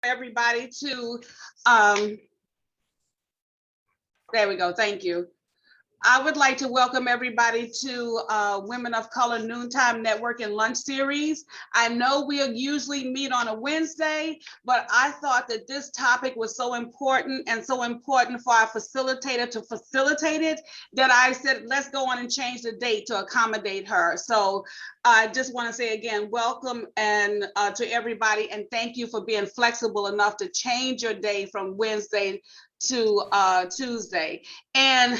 Everybody to, there we go, thank you. I would like to welcome everybody to Women of Color Noontime Network and Lunch Series. I know we'll usually meet on a Wednesday, but I thought that this topic was so important and so important for our facilitator to facilitate it that I said, let's go on and change the date to accommodate her. So I just want to say again, welcome and to everybody, and thank you for being flexible enough to change your day from Wednesday to Tuesday. And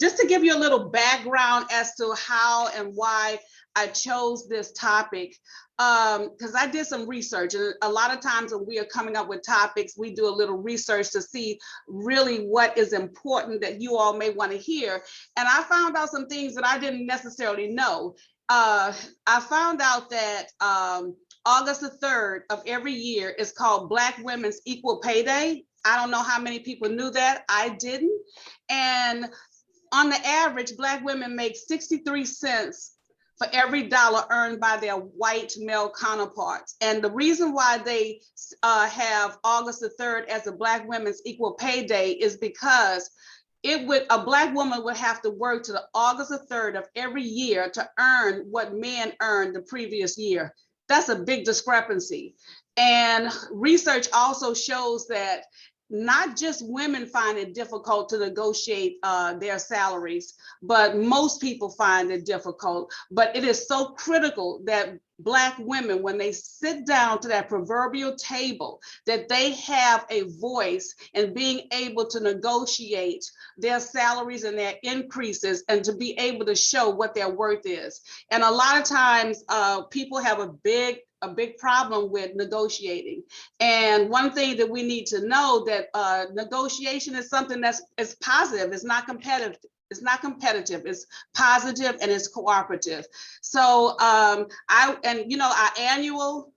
just to give you a little background as to how and why I chose this topic, because I did some research, and a lot of times when we are coming up with topics, we do a little research to see really what is important that you all may want to hear. And I found out some things that I didn't necessarily know. I found out that August the 3rd of every year is called Black Women's Equal Pay Day. I don't know how many people knew that. I didn't. And on the average, Black women make 63 cents for every dollar earned by their white male counterparts. And the reason why they have August the 3rd as a Black Women's Equal Pay Day is because a Black woman would have to work to the August the 3rd of every year to earn what men earned the previous year. That's a big discrepancy. And research also shows that not just women find it difficult to negotiate their salaries, but most people find it difficult. But it is so critical that Black women, when they sit down to that proverbial table, that they have a voice in being able to negotiate their salaries and their increases and to be able to show what their worth is. And a lot of times people have a big problem with negotiating. And one thing that we need to know that negotiation is something that's positive. It's not competitive. It's not competitive. It's positive and it's cooperative. So our annual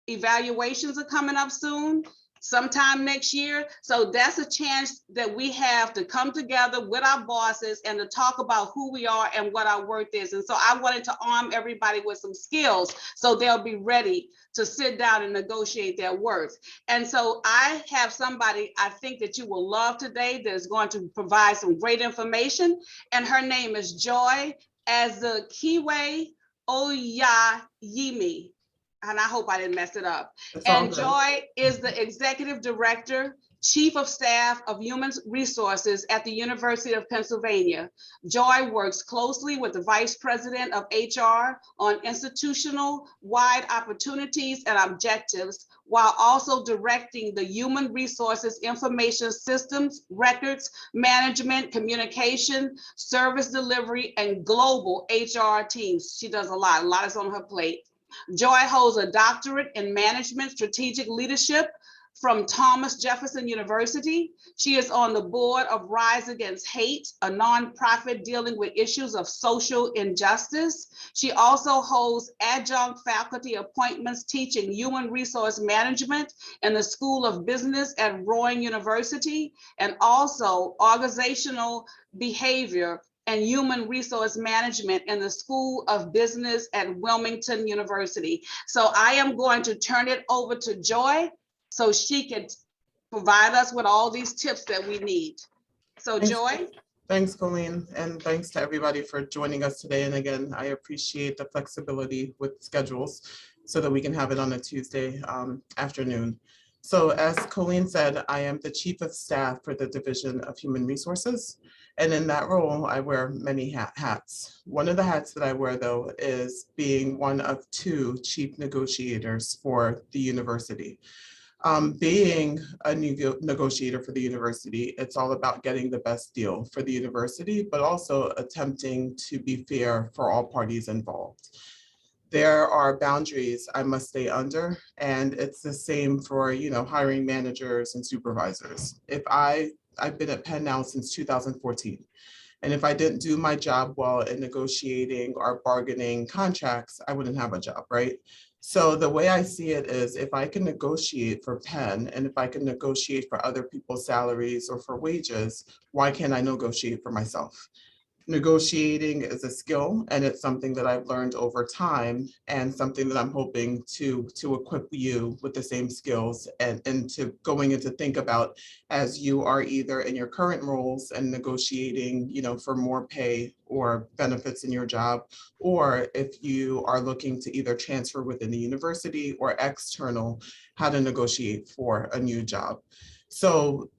evaluations are coming up soon, sometime next year. So that's a chance that we have to come together with our bosses and to talk about who we are and what our worth is. And so I wanted to arm everybody with some skills so they'll be ready to sit down and negotiate their worth. And so I have somebody I think that you will love today that is going to provide some great information. And her name is Joy Azikiwe-Oyeyemi. And I hope I didn't mess it up. And Joy is the Executive Director, Chief of Staff of Human Resources at the University of Pennsylvania. Joy works closely with the Vice President of HR on institutional-wide opportunities and objectives, while also directing the Human Resources Information Systems, Records, Management, Communication, Service Delivery, and Global HR teams. She does a lot is on her plate. Joy holds a doctorate in management strategic leadership from Thomas Jefferson University. She is on the board of Rise Against Hate, a nonprofit dealing with issues of social injustice. She also holds adjunct faculty appointments teaching human resource management in the School of Business at Rowan University, and also organizational behavior and Human Resource Management in the School of Business at Wilmington University. So I am going to turn it over to Joy so she can provide us with all these tips that we need. So Joy. Thanks, Colleen, and thanks to everybody for joining us today. And again, I appreciate the flexibility with schedules so that we can have it on a Tuesday afternoon. So as Colleen said, I am the Chief of Staff for the Division of Human Resources. And in that role, I wear many hats. One of the hats that I wear, though, is being one of two chief negotiators for the university. Being a negotiator for the university, it's all about getting the best deal for the university, but also attempting to be fair for all parties involved. There are boundaries I must stay under, and it's the same for, hiring managers and supervisors. If I've been at Penn now since 2014. And if I didn't do my job well in negotiating or bargaining contracts, I wouldn't have a job, right? So the way I see it is, if I can negotiate for Penn and if I can negotiate for other people's salaries or for wages, why can't I negotiate for myself? Negotiating is a skill, and it's something that I've learned over time, and something that I'm hoping to equip you with the same skills and to going into think about as you are either in your current roles and negotiating, for more pay or benefits in your job, or if you are looking to either transfer within the university or external, how to negotiate for a new job. So,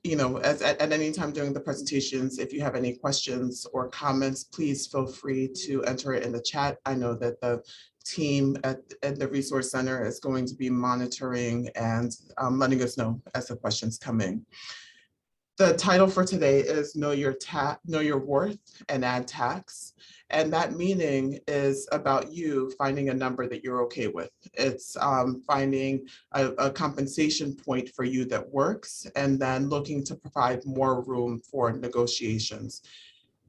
as at any time during the presentations, if you have any questions or comments, please feel free to enter it in the chat. I know that the team at the Resource Center is going to be monitoring and letting us know as the questions come in. The title for today is Know Your Worth and Add Tax. And that meaning is about you finding a number that you're okay with. It's finding a compensation point for you that works, and then looking to provide more room for negotiations.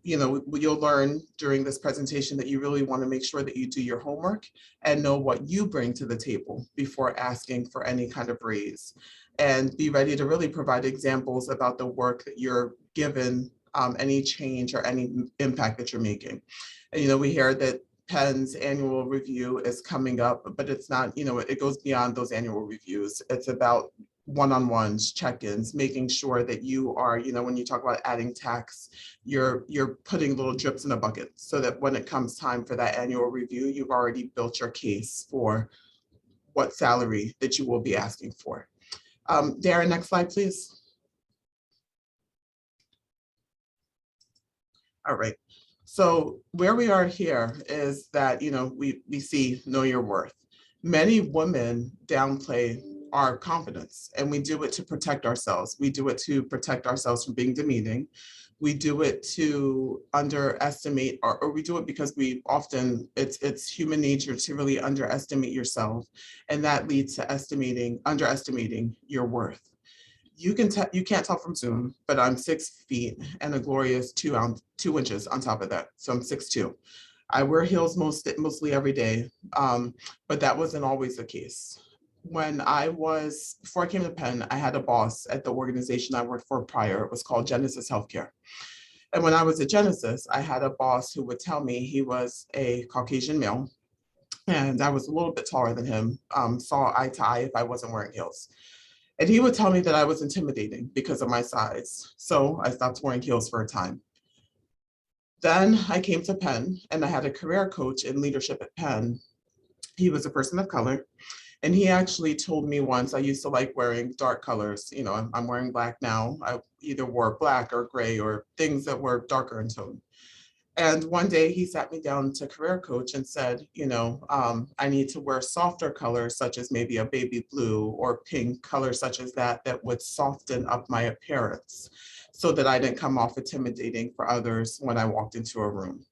You'll learn during this presentation that you really want to make sure that you do your homework and know what you bring to the table before asking for any kind of raise. And be ready to really provide examples about the work that you're given, any change or any impact that you're making. And, we hear that Penn's annual review is coming up, but it's not, it goes beyond those annual reviews. It's about one-on-ones, check-ins, making sure that you are, when you talk about adding tax, you're putting little drips in a bucket so that when it comes time for that annual review, you've already built your case for what salary that you will be asking for. Darren, next slide, please. All right. So where we are here is that, we see know your worth. Many women downplay our confidence, and we do it to protect ourselves. We do it to protect ourselves from being demeaning. We do it to underestimate, or we do it because we often, it's human nature to really underestimate yourself. And that leads to underestimating your worth. You can't tell from Zoom, but I'm 6 feet and a glorious 2 inches on top of that. So I'm 6'2". I wear heels mostly every day, but that wasn't always the case. Before I came to Penn, I had a boss at the organization I worked for prior. It was called Genesis Healthcare. And when I was at Genesis, I had a boss who would tell me he was a Caucasian male, and I was a little bit taller than him, saw eye to eye if I wasn't wearing heels. And he would tell me that I was intimidating because of my size. So I stopped wearing heels for a time. Then I came to Penn, and I had a career coach in leadership at Penn. He was a person of color. And he actually told me once, I used to like wearing dark colors. I'm wearing black now. I either wore black or gray or things that were darker in tone. And one day he sat me down to career coach and said, I need to wear softer colors, such as maybe a baby blue or pink colors such as that would soften up my appearance so that I didn't come off intimidating for others when I walked into a room.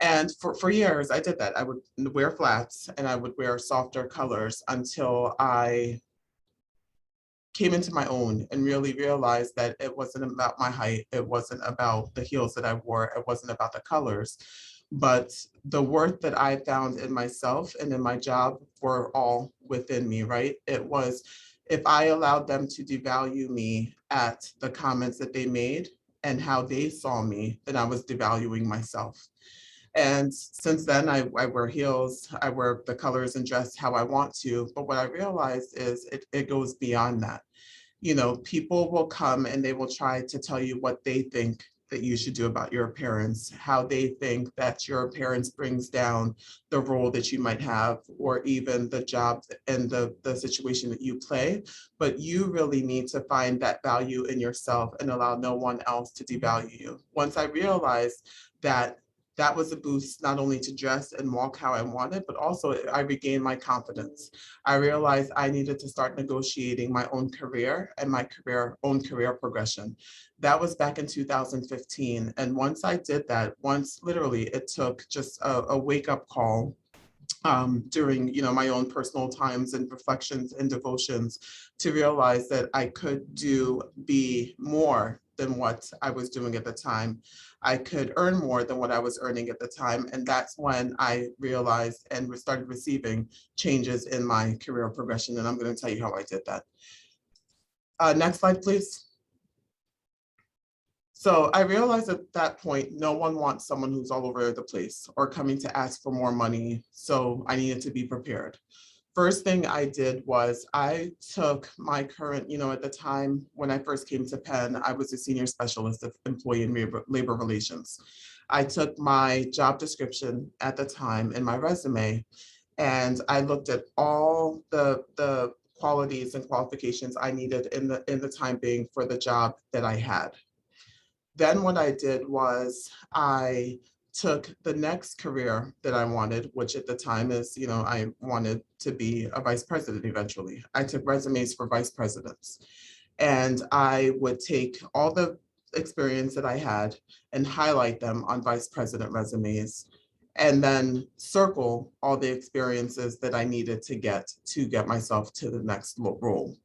And for years, I did that. I would wear flats and I would wear softer colors until I came into my own and really realized that it wasn't about my height. It wasn't about the heels that I wore. It wasn't about the colors, but the worth that I found in myself and in my job were all within me, right? It was, if I allowed them to devalue me at the comments that they made and how they saw me, then I was devaluing myself. And since then, I wear heels, I wear the colors and dress how I want to. But what I realized is it goes beyond that. People will come and they will try to tell you what they think that you should do about your appearance, how they think that your appearance brings down the role that you might have, or even the job and the situation that you play. But you really need to find that value in yourself and allow no one else to devalue you. Once I realized that was a boost, not only to dress and walk how I wanted, but also I regained my confidence. I realized I needed to start negotiating my own career and my own career progression. That was back in 2015. And once I did that, literally it took just a wake-up call during my own personal times and reflections and devotions to realize that I could be more than what I was doing at the time. I could earn more than what I was earning at the time. And that's when I realized and started receiving changes in my career progression. And I'm going to tell you how I did that. Next slide, please. So I realized at that point, no one wants someone who's all over the place or coming to ask for more money. So I needed to be prepared. First thing I did was I took my current, at the time when I first came to Penn, I was a senior specialist of employee and labor relations. I took my job description at the time in my resume, and I looked at all the qualities and qualifications I needed in the time being for the job that I had. Then what I did was I took the next career that I wanted, which at the time is, I wanted to be a vice president eventually. I took resumes for vice presidents, and I would take all the experience that I had and highlight them on vice president resumes, and then circle all the experiences that I needed to get myself to the next role.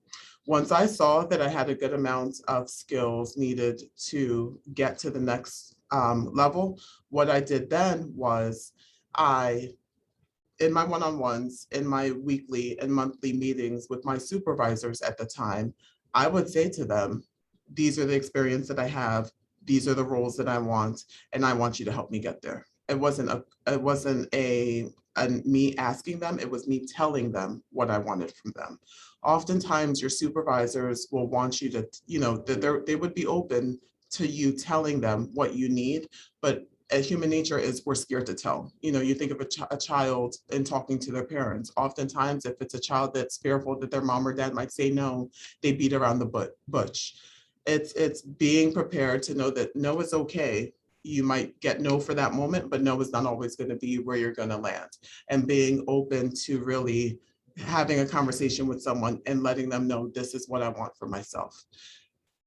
Once I saw that I had a good amount of skills needed to get to the next level, what I did then was in my one-on-ones, in my weekly and monthly meetings with my supervisors at the time, I would say to them, these are the experience that I have, these are the roles that I want, and I want you to help me get there. It wasn't a me asking them, it was me telling them what I wanted from them. Oftentimes your supervisors will want you to, they would be open to you telling them what you need, but human nature is we're scared to tell. You think of a child and talking to their parents. Oftentimes, if it's a child that's fearful that their mom or dad might say no, they beat around the bush. It's being prepared to know that no is okay. You might get no for that moment, but no is not always going to be where you're going to land. And being open to really having a conversation with someone and letting them know this is what I want for myself.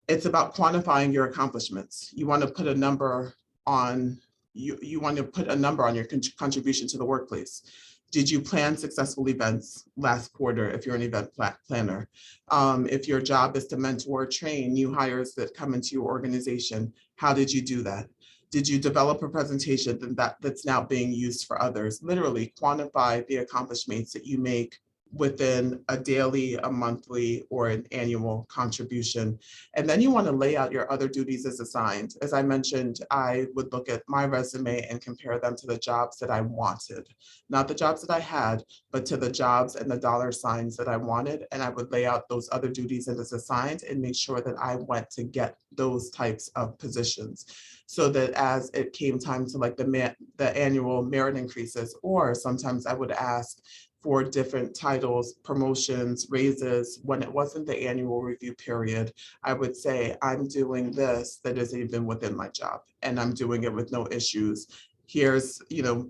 It's about quantifying your accomplishments. You want to put a number on you want to put a number on your contribution to the workplace. Did you plan successful events last quarter if you're an event planner? If your job is to mentor or train new hires that come into your organization, how did you do that? Did you develop a presentation that's now being used for others? Literally quantify the accomplishments that you make within a daily, a monthly, or an annual contribution. And then you want to lay out your other duties as assigned. As I mentioned, I would look at my resume and compare them to the jobs that I wanted, not the jobs that I had, but to the jobs and the dollar signs that I wanted. And I would lay out those other duties as assigned and make sure that I went to get those types of positions. So that as it came time to like the annual merit increases, or sometimes I would ask for different titles, promotions, raises, when it wasn't the annual review period, I would say, I'm doing this that isn't even within my job, and I'm doing it with no issues. Here's,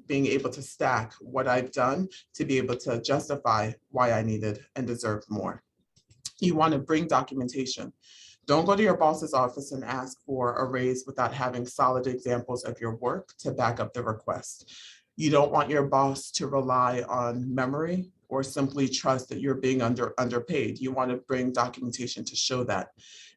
being able to stack what I've done to be able to justify why I needed and deserved more. You want to bring documentation. Don't go to your boss's office and ask for a raise without having solid examples of your work to back up the request. You don't want your boss to rely on memory or simply trust that you're being underpaid. You want to bring documentation to show that.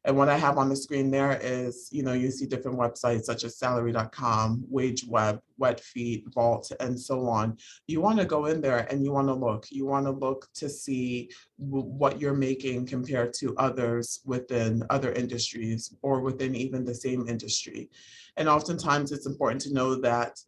And what I have on the screen there is, you see different websites such as salary.com, WageWeb, Wetfeet, Vault, and so on. You want to go in there and you want to look. You want to look to see what you're making compared to others within other industries or within even the same industry. And oftentimes it's important to know that,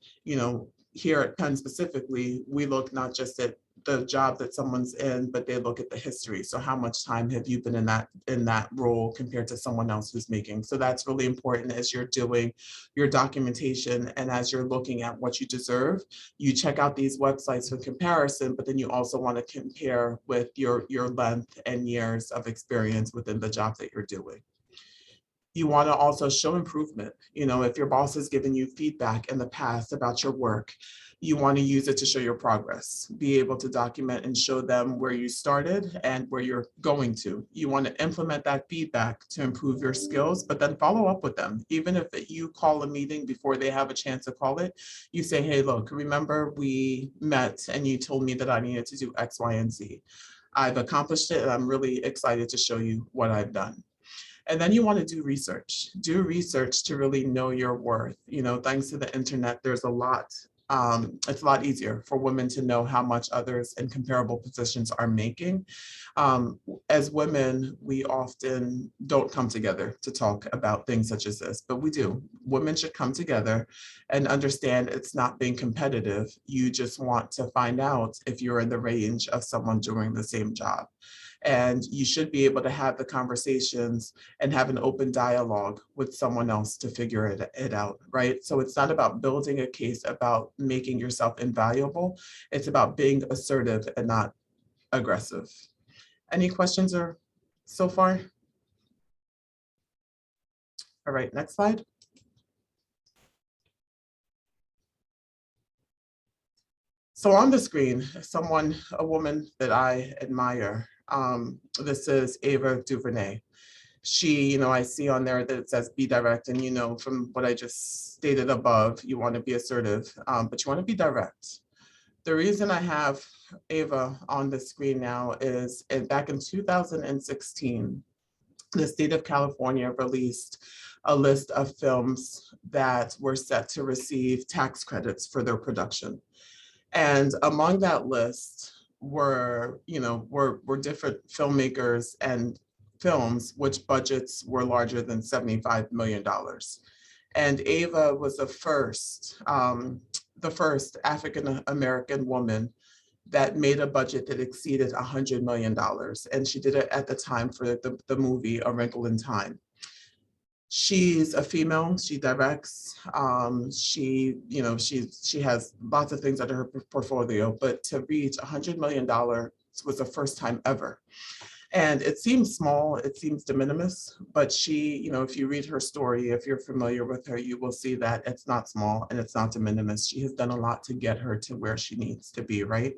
here at Penn specifically, we look not just at the job that someone's in, but they look at the history. So how much time have you been in that role compared to someone else who's making? So that's really important as you're doing your documentation and as you're looking at what you deserve. You check out these websites for comparison, but then you also want to compare with your length and years of experience within the job that you're doing. You want to also show improvement. If your boss has given you feedback in the past about your work, you want to use it to show your progress. Be able to document and show them where you started and where you're going to. You want to implement that feedback to improve your skills, but then follow up with them. Even if you call a meeting before they have a chance to call it, you say, hey, look, remember we met and you told me that I needed to do X, Y, and Z. I've accomplished it and I'm really excited to show you what I've done. And then you want to do research to really know your worth. Thanks to the internet, there's a lot It's a lot easier for women to know how much others in comparable positions are making. As women, we often don't come together to talk about things such as this, but we do. Women should come together and understand it's not being competitive. You just want to find out if you're in the range of someone doing the same job. And you should be able to have the conversations and have an open dialogue with someone else to figure it out, right? So it's not about building a case about making yourself invaluable. It's about being assertive and not aggressive. Any questions or so far? All right, next slide. So on the screen, a woman that I admire. This is Ava DuVernay. She, I see on there that it says be direct, and from what I just stated above, you want to be assertive, but you want to be direct. The reason I have Ava on the screen now is back in 2016, the state of California released a list of films that were set to receive tax credits for their production. And among that list were different filmmakers and films which budgets were larger than $75 million. And Ava was the first African-American woman that made a budget that exceeded $100 million. And she did it at the time for the movie A Wrinkle in Time. She's a female, she directs, she has lots of things under her portfolio, but to reach $100 million was the first time ever. And it seems small, it seems de minimis, but she, if you read her story, if you're familiar with her, you will see that it's not small and it's not de minimis. She has done a lot to get her to where she needs to be, right?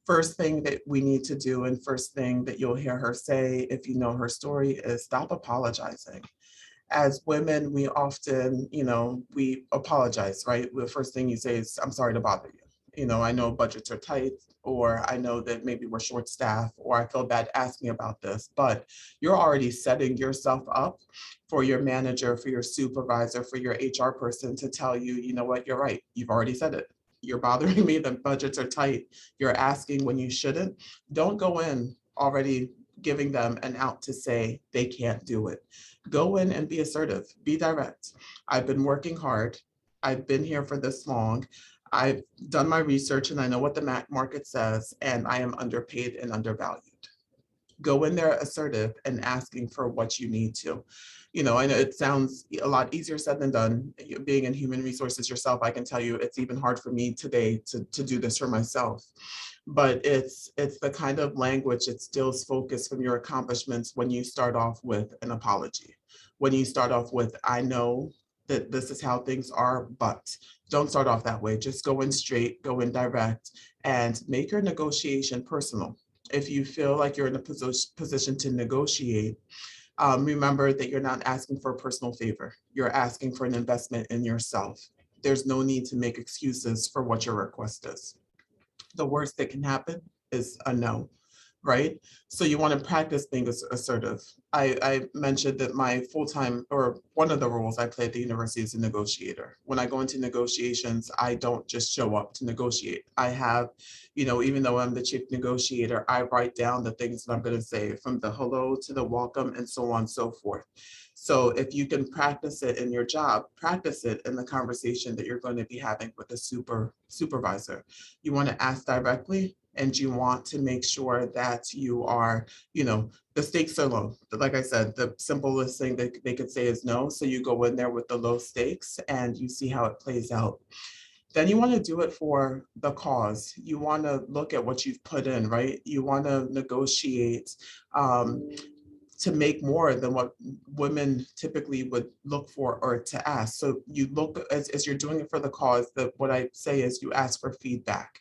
First thing that we need to do, and first thing that you'll hear her say if you know her story, is stop apologizing. As women, we often, we apologize, right? The first thing you say is, I'm sorry to bother you. I know budgets are tight, or I know that maybe we're short staffed, or I feel bad asking about this, but you're already setting yourself up for your manager, for your supervisor, for your HR person to tell you, you know what, you're right. You've already said it. You're bothering me, the budgets are tight. You're asking when you shouldn't. Don't go in already giving them an out to say they can't do it. Go in and be assertive, be direct. I've been working hard. I've been here for this long. I've done my research and I know what the market says, and I am underpaid and undervalued. Go in there assertive and asking for what you need to. I know it sounds a lot easier said than done. Being in human resources yourself, I can tell you it's even hard for me today to do this for myself. But it's the kind of language that stills focus from your accomplishments when you start off with an apology. When you start off with, I know that this is how things are, but don't start off that way. Just go in straight, go in direct, and make your negotiation personal. If you feel like you're in a position to negotiate, remember that you're not asking for a personal favor. You're asking for an investment in yourself. There's no need to make excuses for what your request is. The worst that can happen is a no, right? So you want to practice being assertive. I mentioned that my full-time, or one of the roles I play at the university, is a negotiator. When I go into negotiations, I don't just show up to negotiate. I have, even though I'm the chief negotiator, I write down the things that I'm going to say, from the hello to the welcome and so on and so forth. So if you can practice it in your job, practice it in the conversation that you're going to be having with the supervisor. You want to ask directly, and you want to make sure that you are, the stakes are low. Like I said, the simplest thing that they could say is no. So you go in there with the low stakes and you see how it plays out. Then you want to do it for the cause. You want to look at what you've put in, right? You want to negotiate to make more than what women typically would look for or to ask. So you look, as you're doing it for the cause, what I say is you ask for feedback.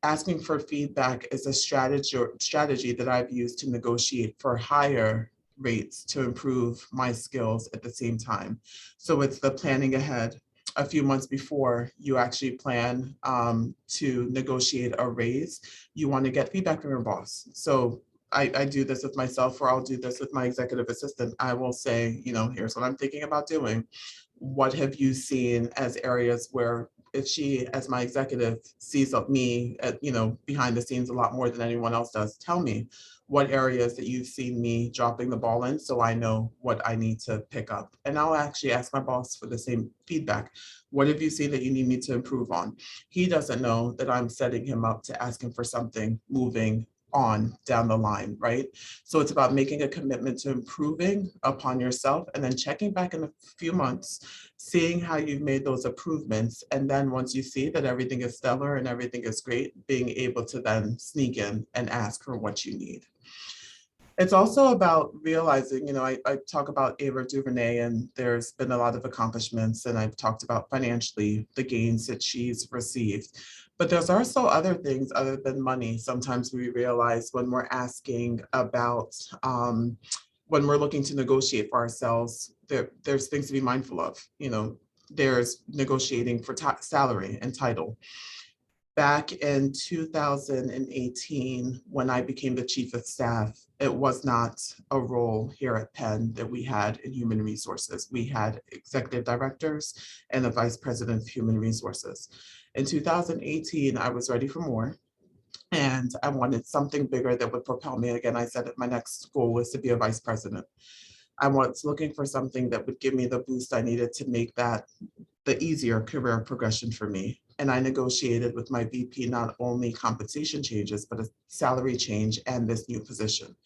Asking for feedback is a strategy that I've used to negotiate for higher rates to improve my skills at the same time. So it's the planning ahead. A few months before you actually plan to negotiate a raise, you want to get feedback from your boss. So I do this with myself, or I'll do this with my executive assistant. I will say, here's what I'm thinking about doing. What have you seen as areas where if she, as my executive, sees of me at, behind the scenes a lot more than anyone else does, tell me what areas that you've seen me dropping the ball in so I know what I need to pick up. And I'll actually ask my boss for the same feedback. What have you seen that you need me to improve on? He doesn't know that I'm setting him up to ask him for something moving on down the line, right? So it's about making a commitment to improving upon yourself and then checking back in a few months, seeing how you've made those improvements. And then once you see that everything is stellar and everything is great, being able to then sneak in and ask for what you need. It's also about realizing, I talk about Ava DuVernay, and there's been a lot of accomplishments, and I've talked about financially the gains that she's received. But there's also other things other than money. Sometimes we realize when we're asking about, when we're looking to negotiate for ourselves, there's things to be mindful of. There's negotiating for salary and title. Back in 2018, when I became the chief of staff, it was not a role here at Penn that we had in human resources. We had executive directors and a vice president of human resources. In 2018, I was ready for more, and I wanted something bigger that would propel me. Again, I said that my next goal was to be a vice president. I was looking for something that would give me the boost I needed to make that the easier career progression for me. And I negotiated with my VP not only compensation changes, but a salary change and this new position.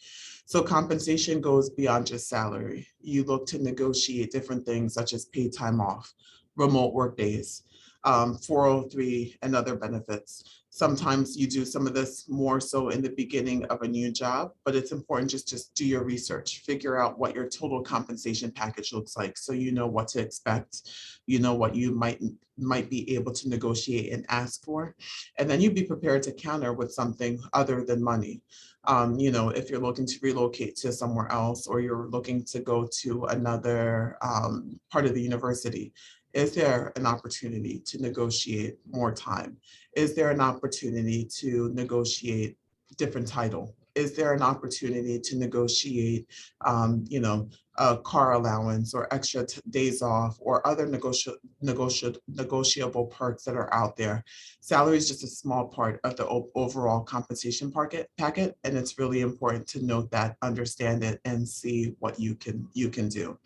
So compensation goes beyond just salary. You look to negotiate different things such as paid time off, remote work days, 403 and other benefits. Sometimes you do some of this more so in the beginning of a new job, but it's important just to do your research, figure out what your total compensation package looks like so you know what to expect, you know what you might be able to negotiate and ask for, and then you be prepared to counter with something other than money. If you're looking to relocate to somewhere else or you're looking to go to another part of the university, is there an opportunity to negotiate more time? Is there an opportunity to negotiate different title? Is there an opportunity to negotiate, a car allowance or extra days off or other negotiable perks that are out there? Salary is just a small part of the overall compensation packet, and it's really important to note that, understand it, and see what you can do.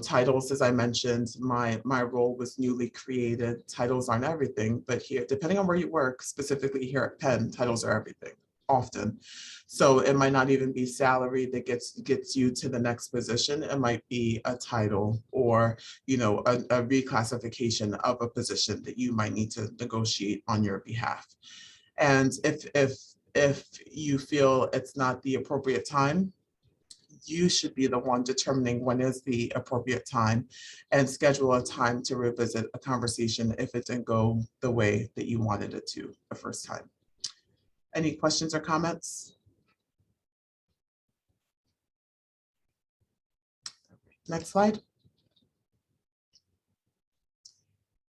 Titles, as I mentioned, my role was newly created. Titles aren't everything, but here, depending on where you work, specifically here at Penn, titles are everything often. So it might not even be salary that gets you to the next position. It might be a title or, a reclassification of a position that you might need to negotiate on your behalf. And if you feel it's not the appropriate time, you should be the one determining when is the appropriate time and schedule a time to revisit a conversation if it didn't go the way that you wanted it to the first time. Any questions or comments? Next slide.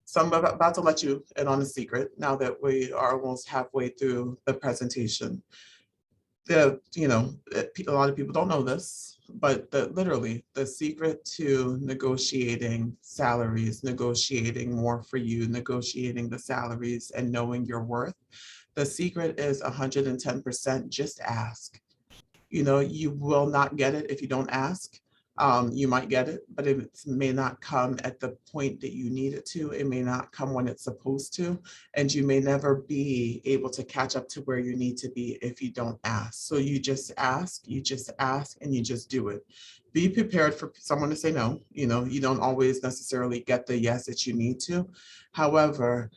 So I'm about to let you in on a secret now that we are almost halfway through the presentation. A lot of people don't know this, but literally the secret to negotiating salaries, negotiating more for you, negotiating the salaries and knowing your worth, the secret is 110% just ask. You will not get it if you don't ask. You might get it, but it may not come at the point that you need it to. It may not come when it's supposed to, and you may never be able to catch up to where you need to be if you don't ask. So you just ask, and you just do it. Be prepared for someone to say no. You don't always necessarily get the yes that you need to. However,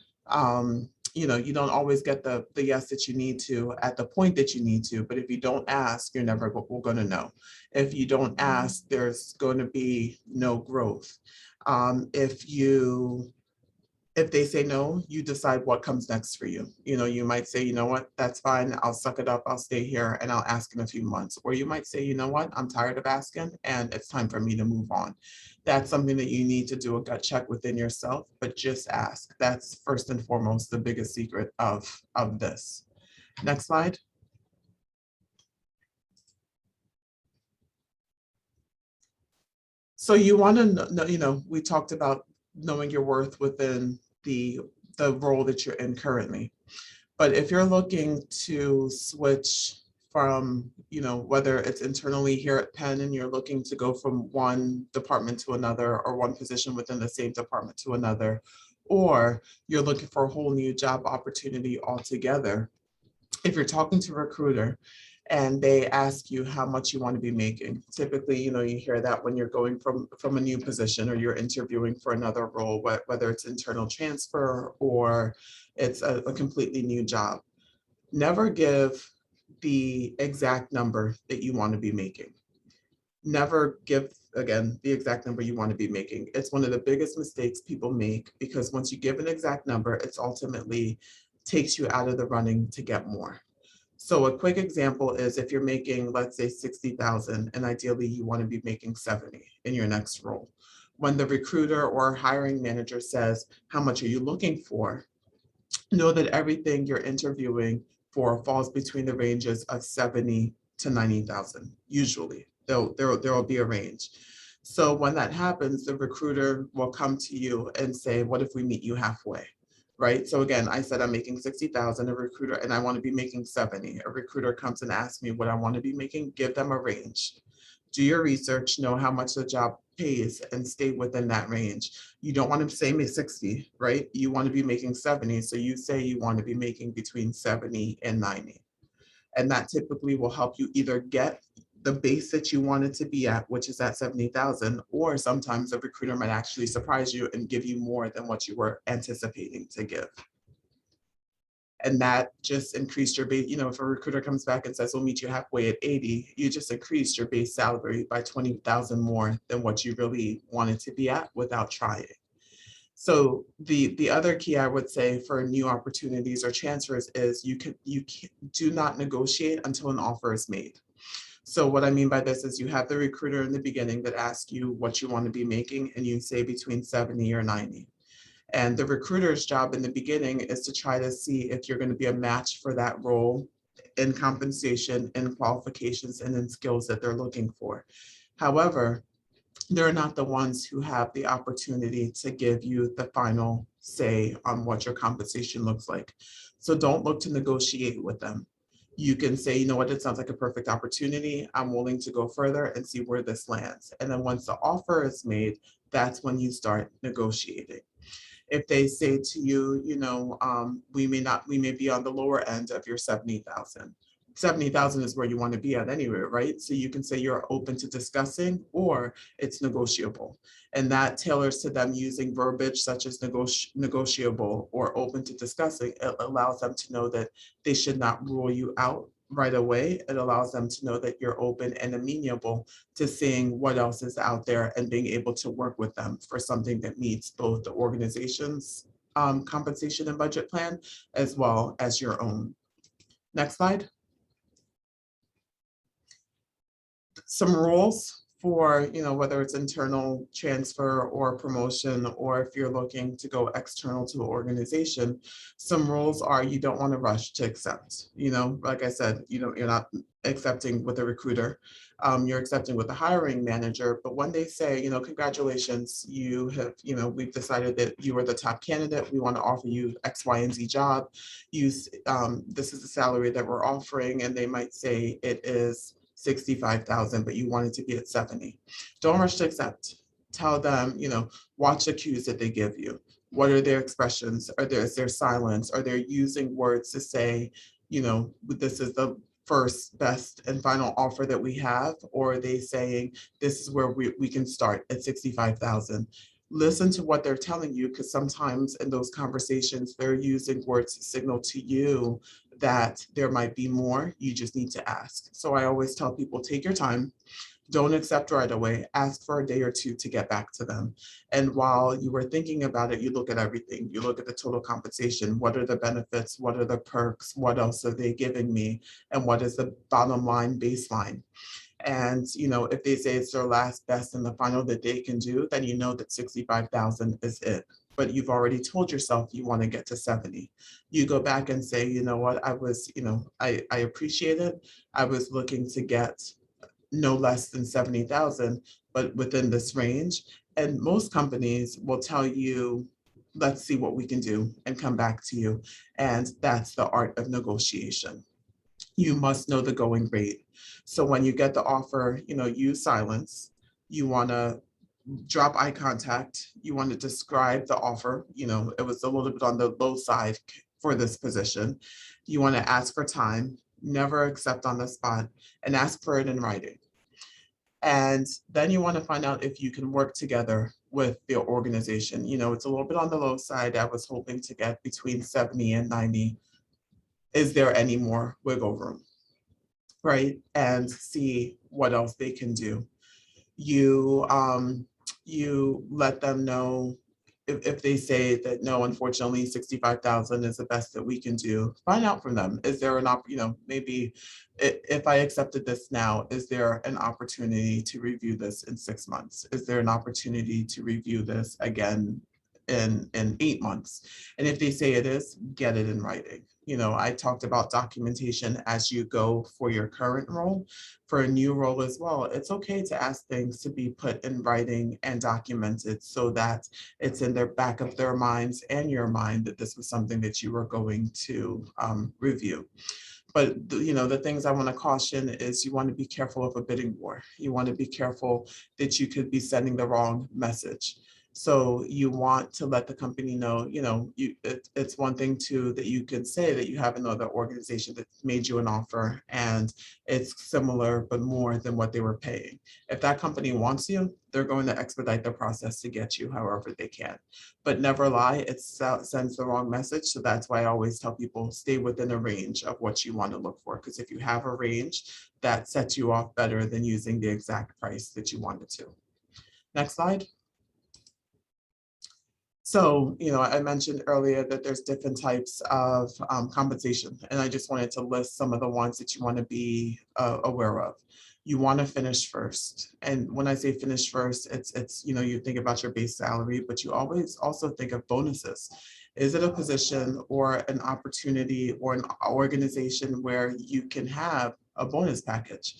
you don't always get the yes that you need to at the point that you need to, but if you don't ask, you're never going to know. If you don't ask, there's going to be no growth. If they say no, you decide what comes next for you. You might say, you know what, that's fine, I'll suck it up, I'll stay here and I'll ask in a few months. Or you might say, you know what, I'm tired of asking and it's time for me to move on. That's something that you need to do a gut check within yourself, but just ask. That's first and foremost the biggest secret of this. Next slide. So you want to know, we talked about knowing your worth within the the role that you're in currently. But if you're looking to switch from, whether it's internally here at Penn and you're looking to go from one department to another, or one position within the same department to another, or you're looking for a whole new job opportunity altogether, if you're talking to a recruiter and they ask you how much you want to be making, typically, you hear that when you're going from a new position or you're interviewing for another role, whether it's internal transfer or it's a completely new job. Never give the exact number that you want to be making. Never give, again, the exact number you want to be making. It's one of the biggest mistakes people make, because once you give an exact number, it's ultimately takes you out of the running to get more. So a quick example is if you're making, let's say 60,000, and ideally you want to be making 70 in your next role. When the recruiter or hiring manager says, how much are you looking for? Know that everything you're interviewing for falls between the ranges of 70 to 90,000. Usually there will be a range. So when that happens, the recruiter will come to you and say, what if we meet you halfway? Right? So again, I said I'm making 60,000, a recruiter, and I want to be making 70. A recruiter comes and asks me what I want to be making, give them a range. Do your research, know how much the job pays, and stay within that range. You don't want to say 60, right? You want to be making 70. So you say you want to be making between 70 and 90. And that typically will help you either get the base that you wanted to be at, which is at 70,000, or sometimes a recruiter might actually surprise you and give you more than what you were anticipating to give. And that just increased your base. If a recruiter comes back and says, we'll meet you halfway at 80, you just increased your base salary by 20,000 more than what you really wanted to be at without trying. So the other key I would say for new opportunities or transfers is you do not negotiate until an offer is made. So what I mean by this is you have the recruiter in the beginning that asks you what you want to be making, and you say between 70 or 90. And the recruiter's job in the beginning is to try to see if you're going to be a match for that role in compensation, in qualifications, and in skills that they're looking for. However, they're not the ones who have the opportunity to give you the final say on what your compensation looks like. So don't look to negotiate with them. You can say, you know what, it sounds like a perfect opportunity. I'm willing to go further and see where this lands. And then once the offer is made, that's when you start negotiating. If they say to you, we may be on the lower end of your 70,000. 70,000 is where you want to be at anyway, right? So you can say you're open to discussing, or it's negotiable. And that tailors to them using verbiage such as negotiable or open to discussing. It allows them to know that they should not rule you out right away. It allows them to know that you're open and amenable to seeing what else is out there and being able to work with them for something that meets both the organization's compensation and budget plan, as well as your own. Next slide. Some rules for, whether it's internal transfer or promotion, or if you're looking to go external to an organization, some rules are you don't want to rush to accept. Like I said, you're not accepting with a recruiter, you're accepting with the hiring manager. But when they say, congratulations, you have, we've decided that you are the top candidate, we want to offer you X, Y, and Z job. This is the salary that we're offering, and they might say it is 65,000, but you wanted to be at 70. Don't rush to accept. Tell them, watch the cues that they give you. What are their expressions? Is there silence? Are they using words to say, this is the first, best, and final offer that we have? Or are they saying, this is where we can start at 65,000? Listen to what they're telling you, because sometimes in those conversations, they're using words to signal to you that there might be more. You just need to ask. So I always tell people, take your time. Don't accept right away. Ask for a day or two to get back to them. And while you were thinking about it, you look at everything. You look at the total compensation. What are the benefits? What are the perks? What else are they giving me? And what is the bottom line baseline? And, if they say it's their last, best, and the final that they can do, then you know that 65,000 is it. But you've already told yourself you want to get to 70. You go back and say, you know what, I appreciate it. I was looking to get no less than 70,000, but within this range. And most companies will tell you let's see what we can do and come back to you. And that's the art of negotiation. You must know the going rate. So when you get the offer, use silence. You want to drop eye contact. You want to describe the offer. It was a little bit on the low side for this position. You want to ask for time, never accept on the spot, and ask for it in writing. And then you want to find out if you can work together with the organization. It's a little bit on the low side. I was hoping to get between 70 and 90. Is there any more wiggle room? Right? And see what else they can do. You let them know if they say that no, unfortunately, 65,000 is the best that we can do. Find out from them. Is there maybe if I accepted this now, is there an opportunity to review this in 6 months? Is there an opportunity to review this again in 8 months? And if they say it is, get it in writing. I talked about documentation as you go for your current role. For a new role as well, it's okay to ask things to be put in writing and documented so that it's in their back of their minds and your mind that this was something that you were going to review. But the things I want to caution is you want to be careful of a bidding war. You want to be careful that you could be sending the wrong message. So you want to let the company know, it's one thing too that you can say that you have another organization that made you an offer and it's similar but more than what they were paying. If that company wants you, they're going to expedite the process to get you however they can. But never lie, it sends the wrong message. So that's why I always tell people stay within a range of what you want to look for. Because if you have a range, that sets you off better than using the exact price that you wanted to. Next slide. So, I mentioned earlier that there's different types of compensation, and I just wanted to list some of the ones that you want to be aware of. You want to finish first. And when I say finish first, it's you think about your base salary, but you always also think of bonuses. Is it a position or an opportunity or an organization where you can have a bonus package?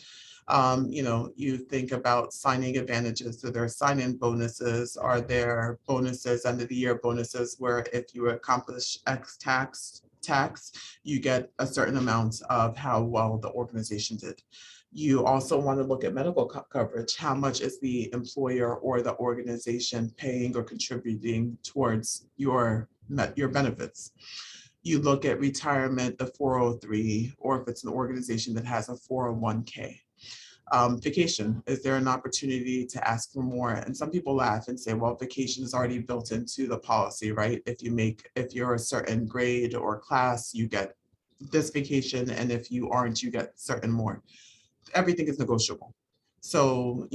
You think about signing advantages. So there are sign-in bonuses. Are there bonuses, end of the year bonuses, where if you accomplish X tax, you get a certain amount of how well the organization did. You also want to look at medical coverage. How much is the employer or the organization paying or contributing towards your benefits? You look at retirement, the 403, or if it's an organization that has a 401k. Vacation, is there an opportunity to ask for more? And some people laugh and say, well, vacation is already built into the policy, right? If you're a certain grade or class, you get this vacation, and if you aren't, you get certain more. Everything is negotiable. So,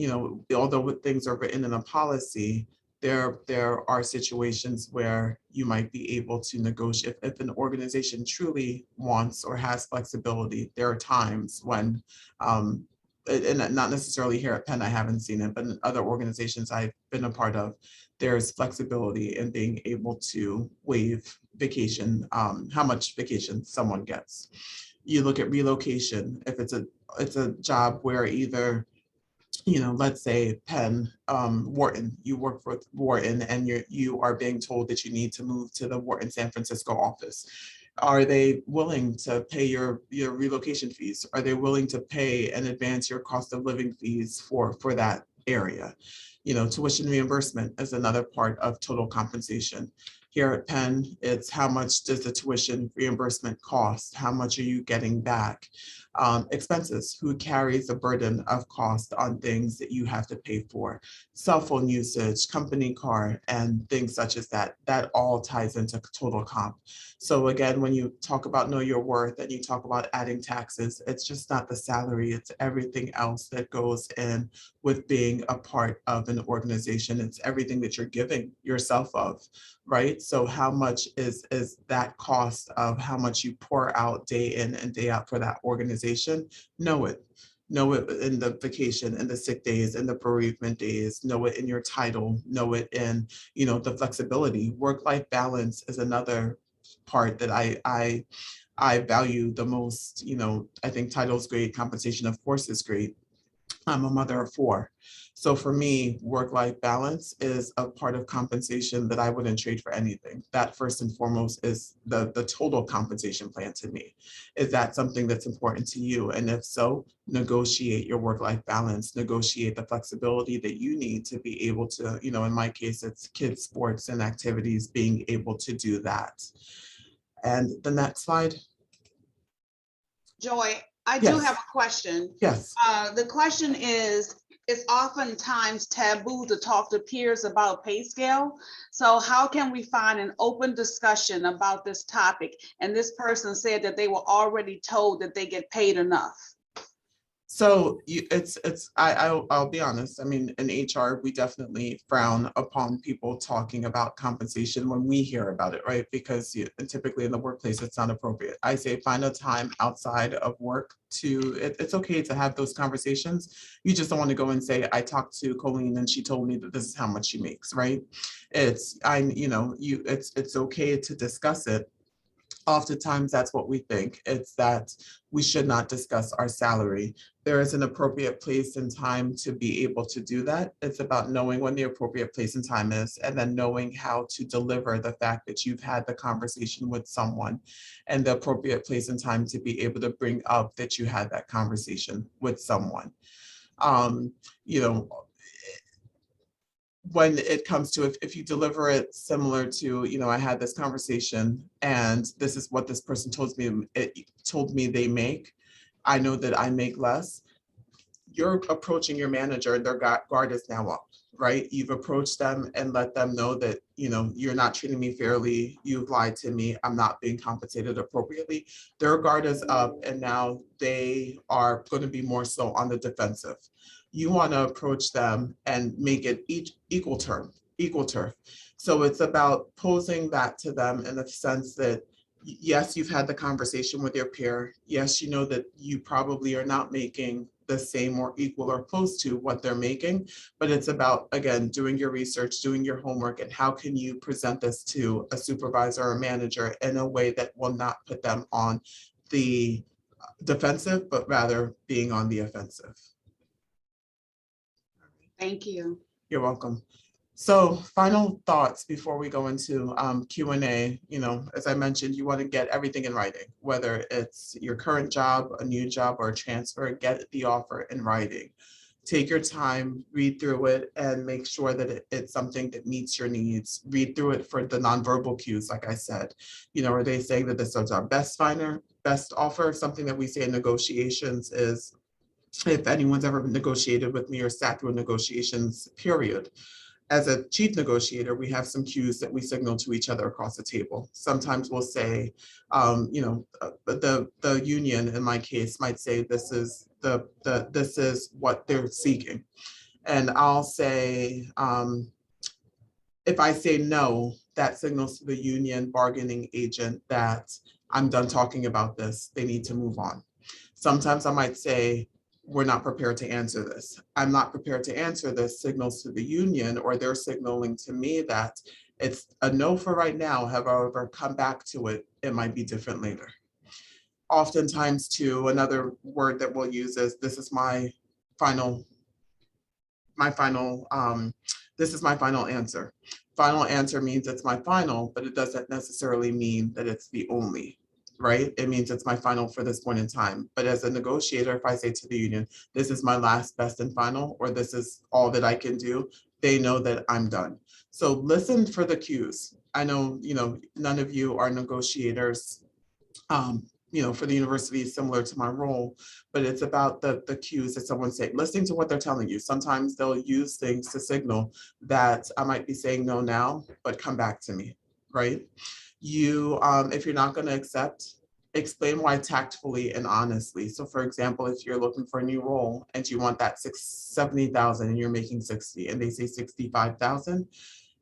although things are written in a policy, there are situations where you might be able to negotiate. If an organization truly wants or has flexibility, there are times when and not necessarily here at Penn, I haven't seen it, but in other organizations I've been a part of, there's flexibility in being able to waive vacation, how much vacation someone gets. You look at relocation. If it's a job where either, let's say Penn, Wharton, you work for Wharton and you are being told that you need to move to the Wharton San Francisco office. Are they willing to pay your relocation fees? Are they willing to pay and advance your cost of living fees for that area? Tuition reimbursement is another part of total compensation. Here at Penn, it's how much does the tuition reimbursement cost? How much are you getting back? Expenses, who carries the burden of cost on things that you have to pay for? Cell phone usage, company car, and things such as that. That all ties into total comp. So again, when you talk about know your worth and you talk about adding taxes, it's just not the salary, it's everything else that goes in with being a part of an organization. It's everything that you're giving yourself of, right? So how much is that cost of how much you pour out day in and day out for that organization? Know it in the vacation and the sick days and the bereavement days, know it in your title, know it in, the flexibility. Work-life balance is another part that I value the most. I think title's great, compensation of course is great, I'm a mother of 4. So for me, work-life balance is a part of compensation that I wouldn't trade for anything. That first and foremost is the total compensation plan to me. Is that something that's important to you? And if so, negotiate your work-life balance, negotiate the flexibility that you need to be able to, in my case, it's kids, sports and activities, being able to do that. And the next slide. Joy, I do Yes. have a question. Yes. The question is, it's oftentimes taboo to talk to peers about pay scale. So how can we find an open discussion about this topic? And this person said that they were already told that they get paid enough. So I'll be honest. I mean, in HR, we definitely frown upon people talking about compensation when we hear about it, right? Because typically in the workplace, it's not appropriate. I say find a time outside of work it's okay to have those conversations. You just don't want to go and say, I talked to Colleen and she told me that this is how much she makes, right? It's okay to discuss it. Oftentimes that's what we think. It's that we should not discuss our salary. There is an appropriate place and time to be able to do that. It's about knowing when the appropriate place and time is, and then knowing how to deliver the fact that you've had the conversation with someone, and the appropriate place and time to be able to bring up that you had that conversation with someone. When it comes to if you deliver it similar to, I had this conversation and this is what this person told me they make. I know that I make less. You're approaching your manager and their guard is now up, right? You've approached them and let them know that, you're not treating me fairly. You've lied to me. I'm not being compensated appropriately. Their guard is up and now they are going to be more so on the defensive. You want to approach them and make it equal turf. So it's about posing that to them in the sense that, yes, you've had the conversation with your peer. Yes, you know that you probably are not making the same or equal or close to what they're making, but it's about, again, doing your research, doing your homework, and how can you present this to a supervisor or manager in a way that will not put them on the defensive, but rather being on the offensive. Thank you. You're welcome. So final thoughts before we go into Q&A. As I mentioned, you want to get everything in writing, whether it's your current job, a new job, or a transfer, get the offer in writing. Take your time, read through it, and make sure that it's something that meets your needs. Read through it for the nonverbal cues, like I said. Are they saying that this is our best offer? Something that we say in negotiations is, if anyone's ever negotiated with me or sat through a negotiations period, as a chief negotiator, we have some cues that we signal to each other across the table. Sometimes we'll say, the union in my case might say this is this is what they're seeking, and I'll say, if I say no, that signals to the union bargaining agent that I'm done talking about this. They need to move on. Sometimes I might say, we're not prepared to answer this. I'm not prepared to answer this signals to the union, or they're signaling to me that it's a no for right now. However, come back to it. It might be different later. Oftentimes too, another word that we'll use is, this is my final answer. Final answer means it's my final, but it doesn't necessarily mean that it's the only. Right? It means it's my final for this point in time. But as a negotiator, if I say to the union, this is my last, best, and final, or this is all that I can do, they know that I'm done. So listen for the cues. I know, none of you are negotiators, for the university is similar to my role, but it's about the cues that someone's saying, listening to what they're telling you. Sometimes they'll use things to signal that I might be saying no now, but come back to me, right? If you're not going to accept, explain why tactfully and honestly. So for example, if you're looking for a new role and you want that 70,000 and you're making 60 and they say 65,000,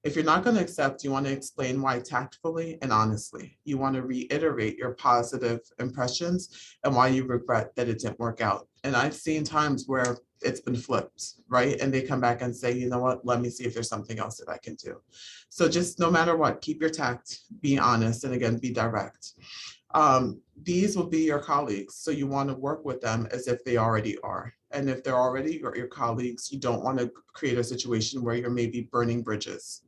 if you're not going to accept, you want to explain why tactfully and honestly. You want to reiterate your positive impressions and why you regret that it didn't work out. And I've seen times where it's been flipped, right? And they come back and say, you know what, let me see if there's something else that I can do. So just no matter what, keep your tact, be honest, and again, be direct. These will be your colleagues. So you want to work with them as if they already are. And if they're already your colleagues, you don't want to create a situation where you're maybe burning bridges.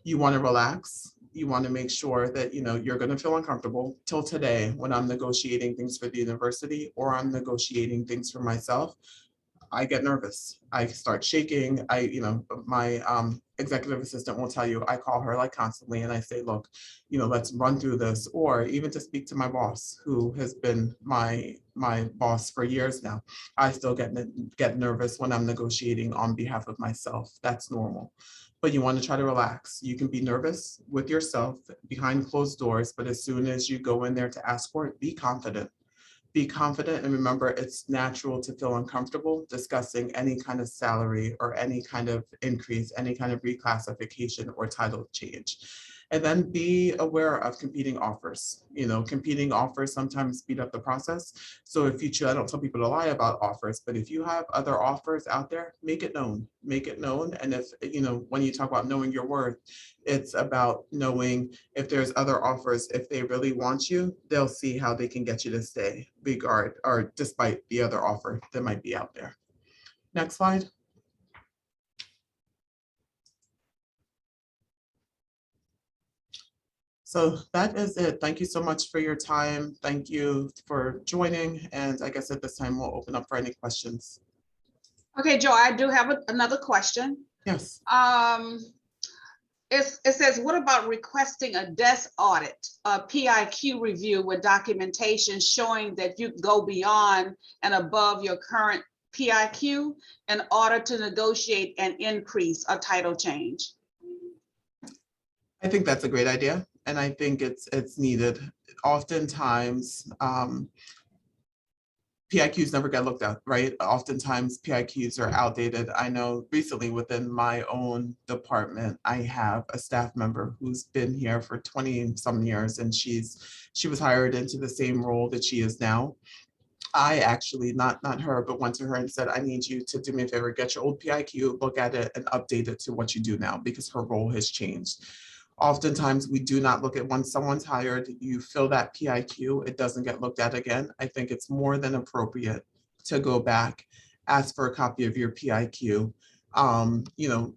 You want to relax. You want to make sure that, you know, you're going to feel uncomfortable. Till today, when I'm negotiating things for the university or I'm negotiating things for myself, I get nervous. I start shaking. My executive assistant will tell you, I call her like constantly and I say, look, you know, let's run through this. Or even to speak to my boss, who has been my boss for years now. I still get nervous when I'm negotiating on behalf of myself. That's normal. But you want to try to relax. You can be nervous with yourself behind closed doors, but as soon as you go in there to ask for it, be confident. Be confident, and remember, it's natural to feel uncomfortable discussing any kind of salary or any kind of increase, any kind of reclassification or title change. And then be aware of competing offers. You know, competing offers sometimes speed up the process. So if you choose, I don't tell people to lie about offers, but if you have other offers out there, make it known. Make it known. And if, you know, when you talk about knowing your worth, it's about knowing if there's other offers. If they really want you, they'll see how they can get you to stay, despite the other offer that might be out there. Next slide. So that is it. Thank you so much for your time. Thank you for joining. And I guess at this time, we'll open up for any questions. Okay, Joe, I do have another question. Yes. It says, what about requesting a desk audit, a PIQ review with documentation showing that you go beyond and above your current PIQ in order to negotiate an increase or title change? I think that's a great idea. And I think it's needed. Oftentimes, PIQs never get looked at, right? Oftentimes PIQs are outdated. I know recently within my own department, I have a staff member who's been here for 20 some years, and she was hired into the same role that she is now. I actually, not her, but went to her and said, I need you to do me a favor, get your old PIQ, look at it and update it to what you do now, because her role has changed. Oftentimes we do not look at, once someone's hired, you fill that PIQ, it doesn't get looked at again. I think it's more than appropriate to go back, ask for a copy of your PIQ. You know,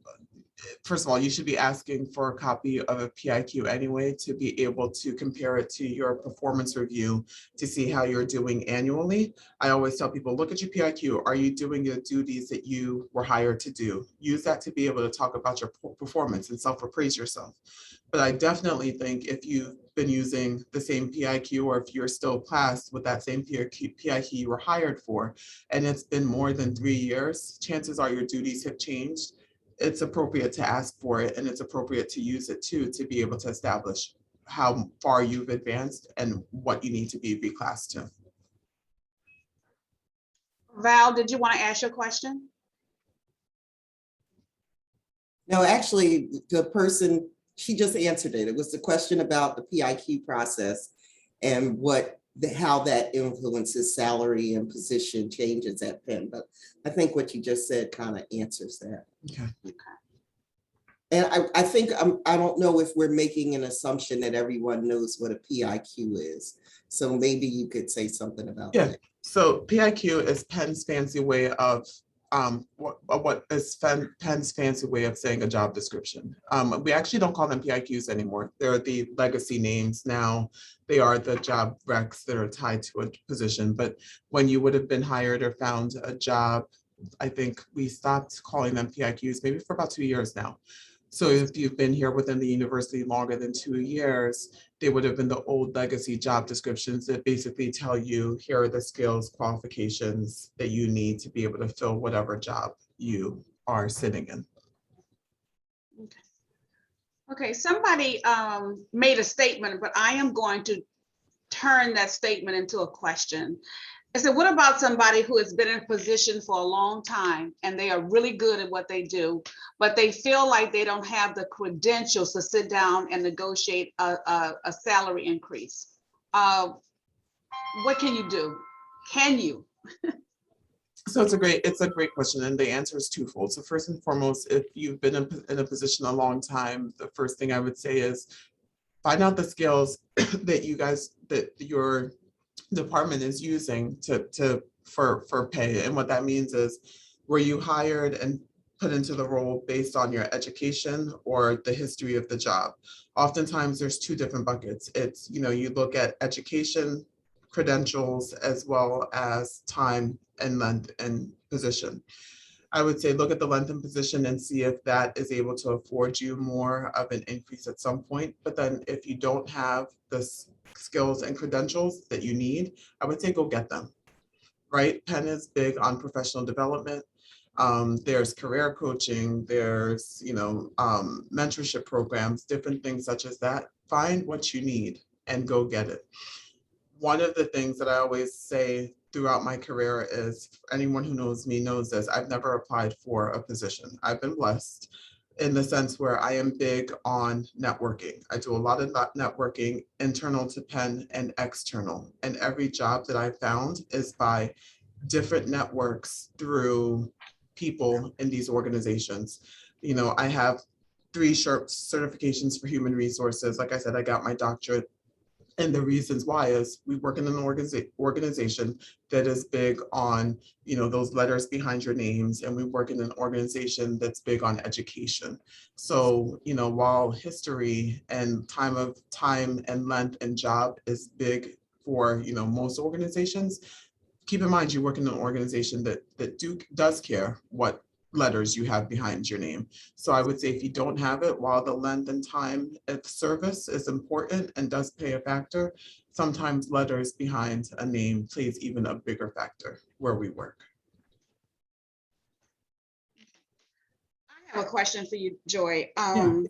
first of all, you should be asking for a copy of a PIQ anyway to be able to compare it to your performance review to see how you're doing annually. I always tell people, look at your PIQ. Are you doing the duties that you were hired to do? Use that to be able to talk about your performance and self-appraise yourself. But I definitely think if you've been using the same PIQ, or if you're still classed with that same PIQ you were hired for, and it's been more than 3 years, chances are your duties have changed. It's appropriate to ask for it, and it's appropriate to use it too, to be able to establish how far you've advanced and what you need to be reclassed to. Val, did you want to ask your question? No, actually, the person, she just answered it. It was the question about the PIQ process and how that influences salary and position changes at Penn. But I think what you just said kind of answers that. Okay. And I think, I don't know if we're making an assumption that everyone knows what a PIQ is. So maybe you could say something about that. So PIQ is Penn's fancy way of what is Penn's fancy way of saying a job description. We actually don't call them PIQs anymore. They're the legacy names now. They are the job recs that are tied to a position. But when you would have been hired or found a job, I think we stopped calling them PIQs maybe for about 2 years now. So if you've been here within the university longer than 2 years, they would have been the old legacy job descriptions that basically tell you, here are the skills, qualifications that you need to be able to fill whatever job you are sitting in. Okay, somebody made a statement, but I am going to turn that statement into a question. I said, what about somebody who has been in a position for a long time and they are really good at what they do, but they feel like they don't have the credentials to sit down and negotiate a salary increase? What can you do? Can you? So it's a great question, and the answer is twofold. So first and foremost, if you've been in a position a long time, the first thing I would say is find out the skills that your department is using to for pay. And what that means is, were you hired and put into the role based on your education or the history of the job? Oftentimes there's two different buckets. It's, you look at education, credentials, as well as time and length and position. I would say look at the length and position and see if that is able to afford you more of an increase at some point. But then if you don't have the skills and credentials that you need, I would say go get them, right? Penn is big on professional development. There's career coaching, there's, mentorship programs, different things such as that. Find what you need and go get it. One of the things that I always say throughout my career is, anyone who knows me knows this, I've never applied for a position. I've been blessed in the sense where I am big on networking. I do a lot of networking, internal to Penn and external. And every job that I found is by different networks through people in these organizations. I have 3 certifications for human resources. Like I said, I got my doctorate. And the reasons why is we work in an organization that is big on, those letters behind your names, and we work in an organization that's big on education. So, while history and time and length and job is big for, most organizations, keep in mind you work in an organization that does care what letters you have behind your name. So I would say if you don't have it, while the length and time of service is important and does play a factor, sometimes letters behind a name plays even a bigger factor where we work. I have a question for you, Joy. Yeah.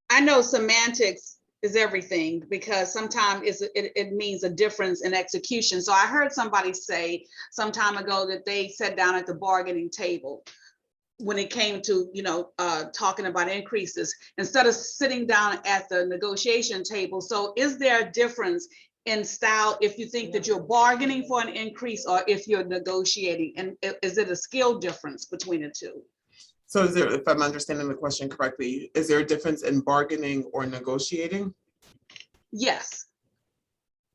I know semantics is everything, because sometimes it means a difference in execution. So I heard somebody say some time ago that they sat down at the bargaining table when it came to, talking about increases, instead of sitting down at the negotiation table. So is there a difference in style if you think that you're bargaining for an increase or if you're negotiating? And is it a skill difference between the two? So is there, if I'm understanding the question correctly, is there a difference in bargaining or negotiating? Yes.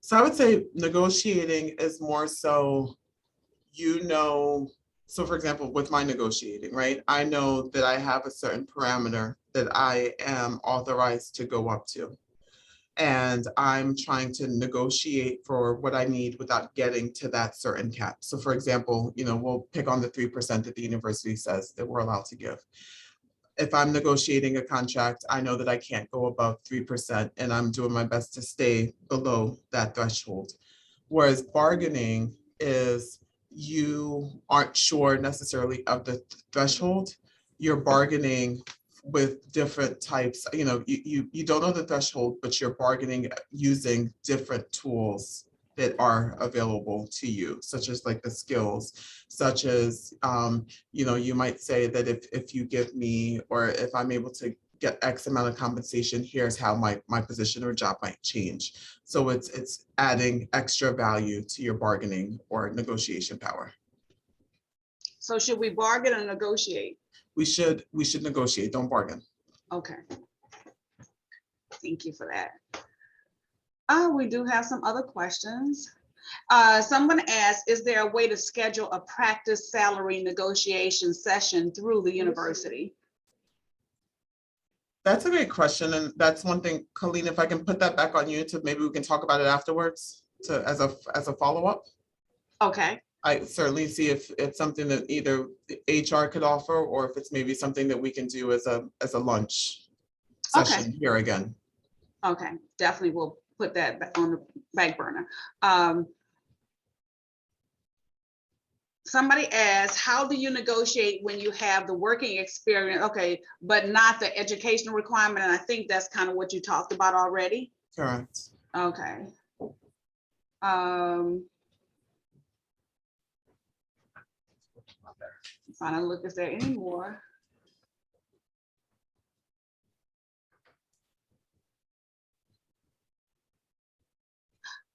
So I would say negotiating is more so, so for example, with my negotiating, right? I know that I have a certain parameter that I am authorized to go up to. And I'm trying to negotiate for what I need without getting to that certain cap. So for example, we'll pick on the 3% that the university says that we're allowed to give. If I'm negotiating a contract, I know that I can't go above 3%, and I'm doing my best to stay below that threshold. Whereas bargaining is, you aren't sure necessarily of the threshold. You're bargaining with different types, you don't know the threshold, but you're bargaining using different tools that are available to you, such as like the skills, such as, you might say that if you give me, or if I'm able to get X amount of compensation, here's how my position or job might change. So it's adding extra value to your bargaining or negotiation power. So should we bargain or negotiate? We should negotiate, don't bargain. Okay. Thank you for that. We do have some other questions. Someone asked, is there a way to schedule a practice salary negotiation session through the university? That's a great question. And that's one thing, Colleen, if I can put that back on you to maybe we can talk about it afterwards as a follow-up. Okay. I certainly see if it's something that either HR could offer, or if it's maybe something that we can do as a lunch session here again. Okay, definitely we'll put that back on the back burner. Somebody asked, how do you negotiate when you have the working experience? Okay, but not the educational requirement. And I think that's kind of what you talked about already. Correct. Okay. Trying to look if there are any more.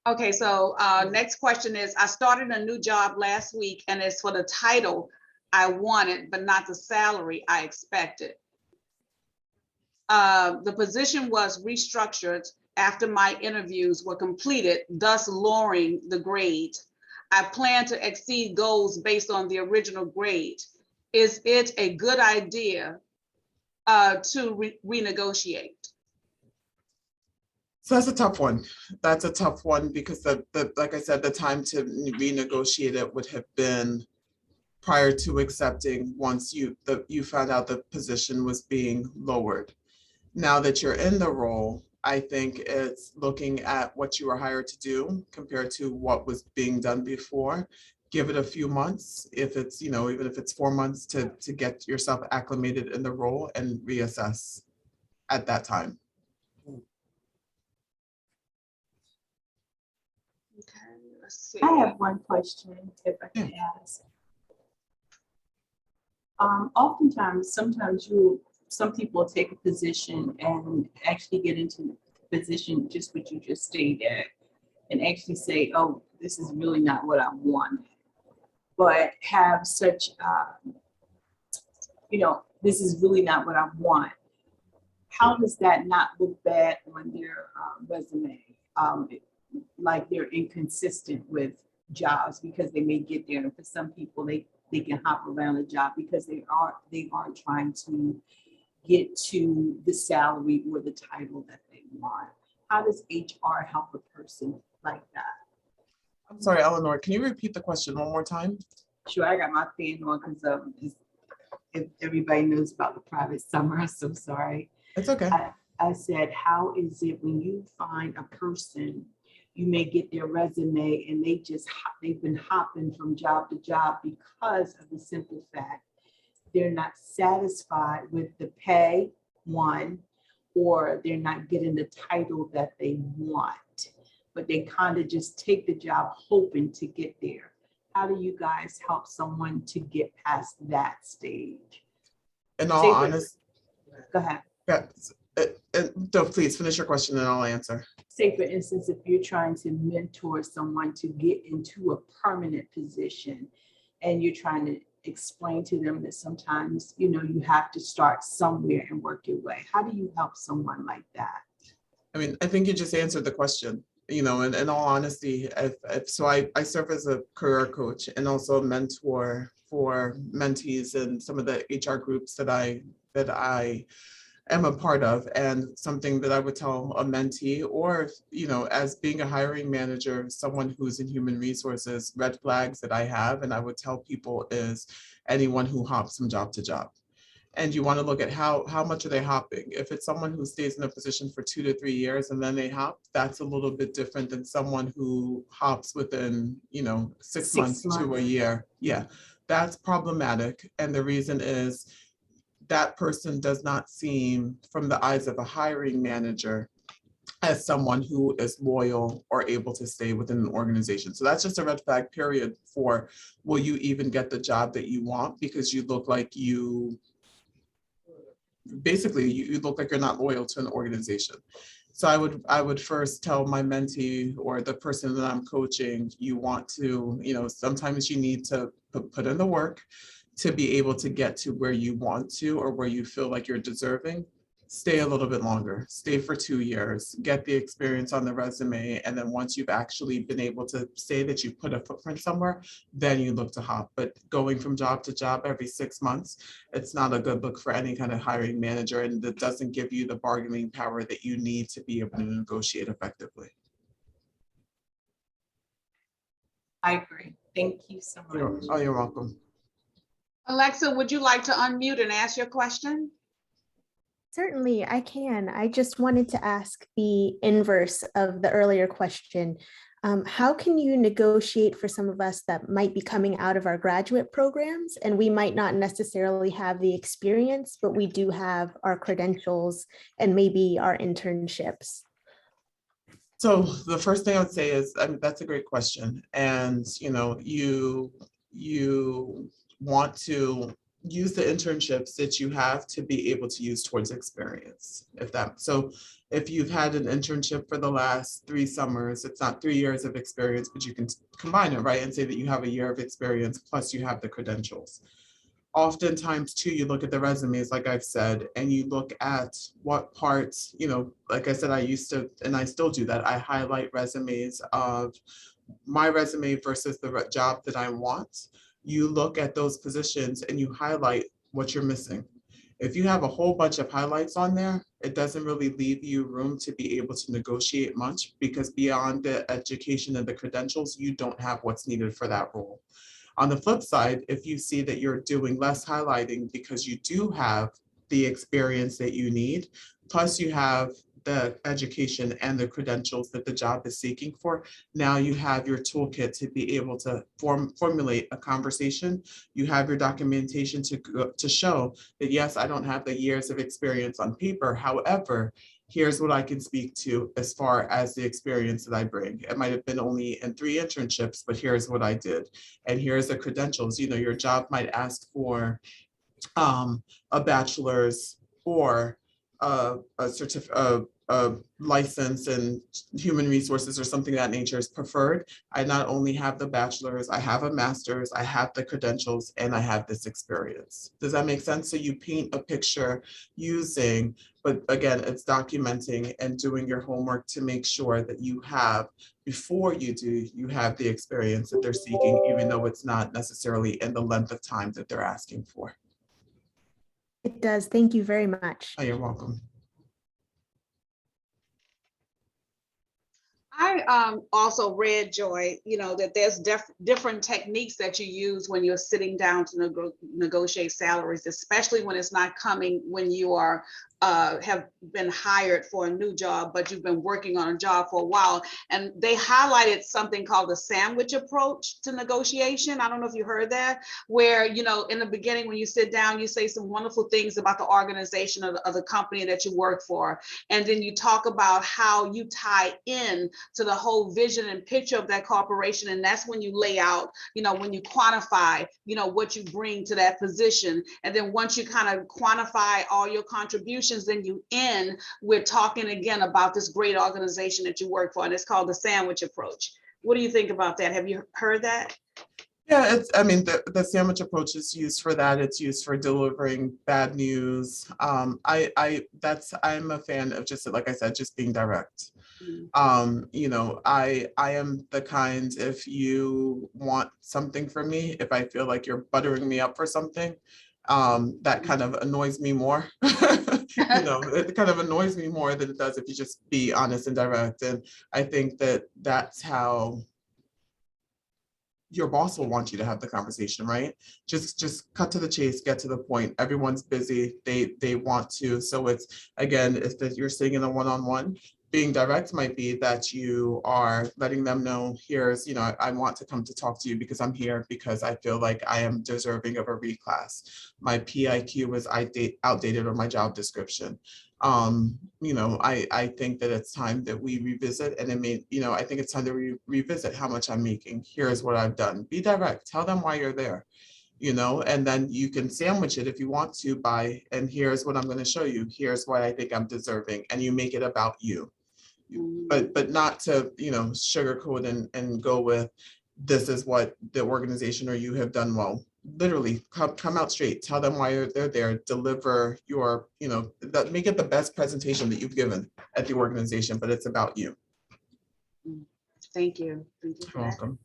Okay, so next question is, I started a new job last week and it's for the title I wanted, but not the salary I expected. The position was restructured after my interviews were completed, thus lowering the grade. I plan to exceed goals based on the original grade. Is it a good idea to renegotiate? So that's a tough one. That's a tough one because the like I said, the time to renegotiate it would have been prior to accepting once you found out the position was being lowered. Now that you're in the role, I think it's looking at what you were hired to do compared to what was being done before. Give it a few months, if it's, even if it's 4 months to get yourself acclimated in the role and reassess at that time. Okay, let's see. I have one question, if I can ask. Oftentimes, some people take a position and actually get into the position, just what you just stated, and actually say, oh, this is really not what I want, but have such, this is really not what I want. How does that not look bad on their resume? Like they're inconsistent with jobs because they may get there. And for some people, they can hop around a job because they are trying to get to the salary or the title that they want. How does HR help a person like that? I'm sorry, Eleanor, can you repeat the question one more time? Sure, I got my fan on because if everybody knows about the private summer, I'm so sorry. It's okay. I said, how is it when you find a person, you may get their resume and they've been hopping from job to job because of the simple fact they're not satisfied with the pay, one, or they're not getting the title that they want, but they kind of just take the job hoping to get there. How do you guys help someone to get past that stage? In all honesty, go ahead. No, please finish your question and I'll answer. Say, for instance, if you're trying to mentor someone to get into a permanent position and you're trying to explain to them that sometimes, you have to start somewhere and work your way. How do you help someone like that? I mean, I think you just answered the question. In all honesty, I serve as a career coach and also a mentor for mentees in some of the HR groups that I am a part of, and something that I would tell a mentee or, as being a hiring manager, someone who's in human resources, red flags that I have, and I would tell people is anyone who hops from job to job. And you want to look at how much are they hopping. If it's someone who stays in a position for 2 to 3 years and then they hop, that's a little bit different than someone who hops within, 6 months to a year. Yeah, that's problematic. And the reason is that person does not seem, from the eyes of a hiring manager, as someone who is loyal or able to stay within an organization. So that's just a red flag, period, for will you even get the job that you want, because you look like you look like you're not loyal to an organization. So I would first tell my mentee or the person that I'm coaching, you want to, sometimes you need to put in the work to be able to get to where you want to or where you feel like you're deserving. Stay a little bit longer, stay for 2 years, get the experience on the resume. And then once you've actually been able to say that you've put a footprint somewhere, then you look to hop. But going from job to job every 6 months, it's not a good look for any kind of hiring manager. And it doesn't give you the bargaining power that you need to be able to negotiate effectively. I agree. Thank you so much. You're welcome. Alexa, would you like to unmute and ask your question? Certainly, I can. I just wanted to ask the inverse of the earlier question. How can you negotiate for some of us that might be coming out of our graduate programs and we might not necessarily have the experience, but we do have our credentials and maybe our internships? So the first thing I would say is, that's a great question. And, you want to use the internships that you have to be able to use towards experience. If you've had an internship for the last 3 summers, it's not 3 years of experience, but you can combine it, right? And say that you have a year of experience, plus you have the credentials. Oftentimes too, you look at the resumes, like I've said, and you look at what parts, like I said, I used to, and I still do that. I highlight resumes of my resume versus the job that I want, you look at those positions and you highlight what you're missing. If you have a whole bunch of highlights on there, it doesn't really leave you room to be able to negotiate much, because beyond the education and the credentials, you don't have what's needed for that role. On the flip side, if you see that you're doing less highlighting because you do have the experience that you need, plus you have the education and the credentials that the job is seeking for, now you have your toolkit to be able to formulate a conversation. You have your documentation to show that, yes, I don't have the years of experience on paper. However, here's what I can speak to as far as the experience that I bring. It might have been only in 3 internships, but here's what I did. And here's the credentials. You know, your job might ask for a bachelor's or a license in human resources or something of that nature is preferred. I not only have the bachelor's, I have a master's, I have the credentials, and I have this experience. Does that make sense? So you paint a picture using, but again, it's documenting and doing your homework to make sure that you have, before you do, you have the experience that they're seeking, even though it's not necessarily in the length of time that they're asking for. It does. Thank you very much. Oh, you're welcome. I also read, Joy, you know, that there's different techniques that you use when you're sitting down to negotiate salaries, especially when it's not coming when you are have been hired for a new job, but you've been working on a job for a while. And they highlighted something called the sandwich approach to negotiation. I don't know if you heard that, where, you know, in the beginning, when you sit down, you say some wonderful things about the organization of the company that you work for. And then you talk about how you tie in to the whole vision and picture of that corporation. And that's when you lay out, you know, when you quantify, you know, what you bring to that position. And then once you kind of quantify all your contributions, then you end with talking again about this great organization that you work for. And it's called the sandwich approach. What do you think about that? Have you heard that? Yeah, I mean, the sandwich approach is used for that. It's used for delivering bad news. I'm a fan of, just like I said, just being direct. You know, I am the kind, if you want something from me, if I feel like you're buttering me up for something, that kind of annoys me more. You know, it kind of annoys me more than it does if you just be honest and direct. And I think that that's how your boss will want you to have the conversation, right? Just cut to the chase, get to the point. Everyone's busy. They want to. So it's, again, if you're sitting in a one-on-one, being direct might be that you are letting them know, here's, you know, I want to come to talk to you because I'm here because I feel like I am deserving of a reclass. My PIQ was outdated, or my job description. You know, I think that it's time that we revisit, and you know, I think it's time to revisit how much I'm making. Here's what I've done. Be direct, tell them why you're there, you know, and then you can sandwich it if you want to by, and here's what I'm going to show you. Here's why I think I'm deserving, and you make it about you. But not to, you know, sugarcoat and go with, this is what the organization or you have done well. Literally come out straight, tell them why they're there, deliver your, you know, make it the best presentation that you've given at the organization, but it's about you. Thank you. Thank you for You're that. welcome.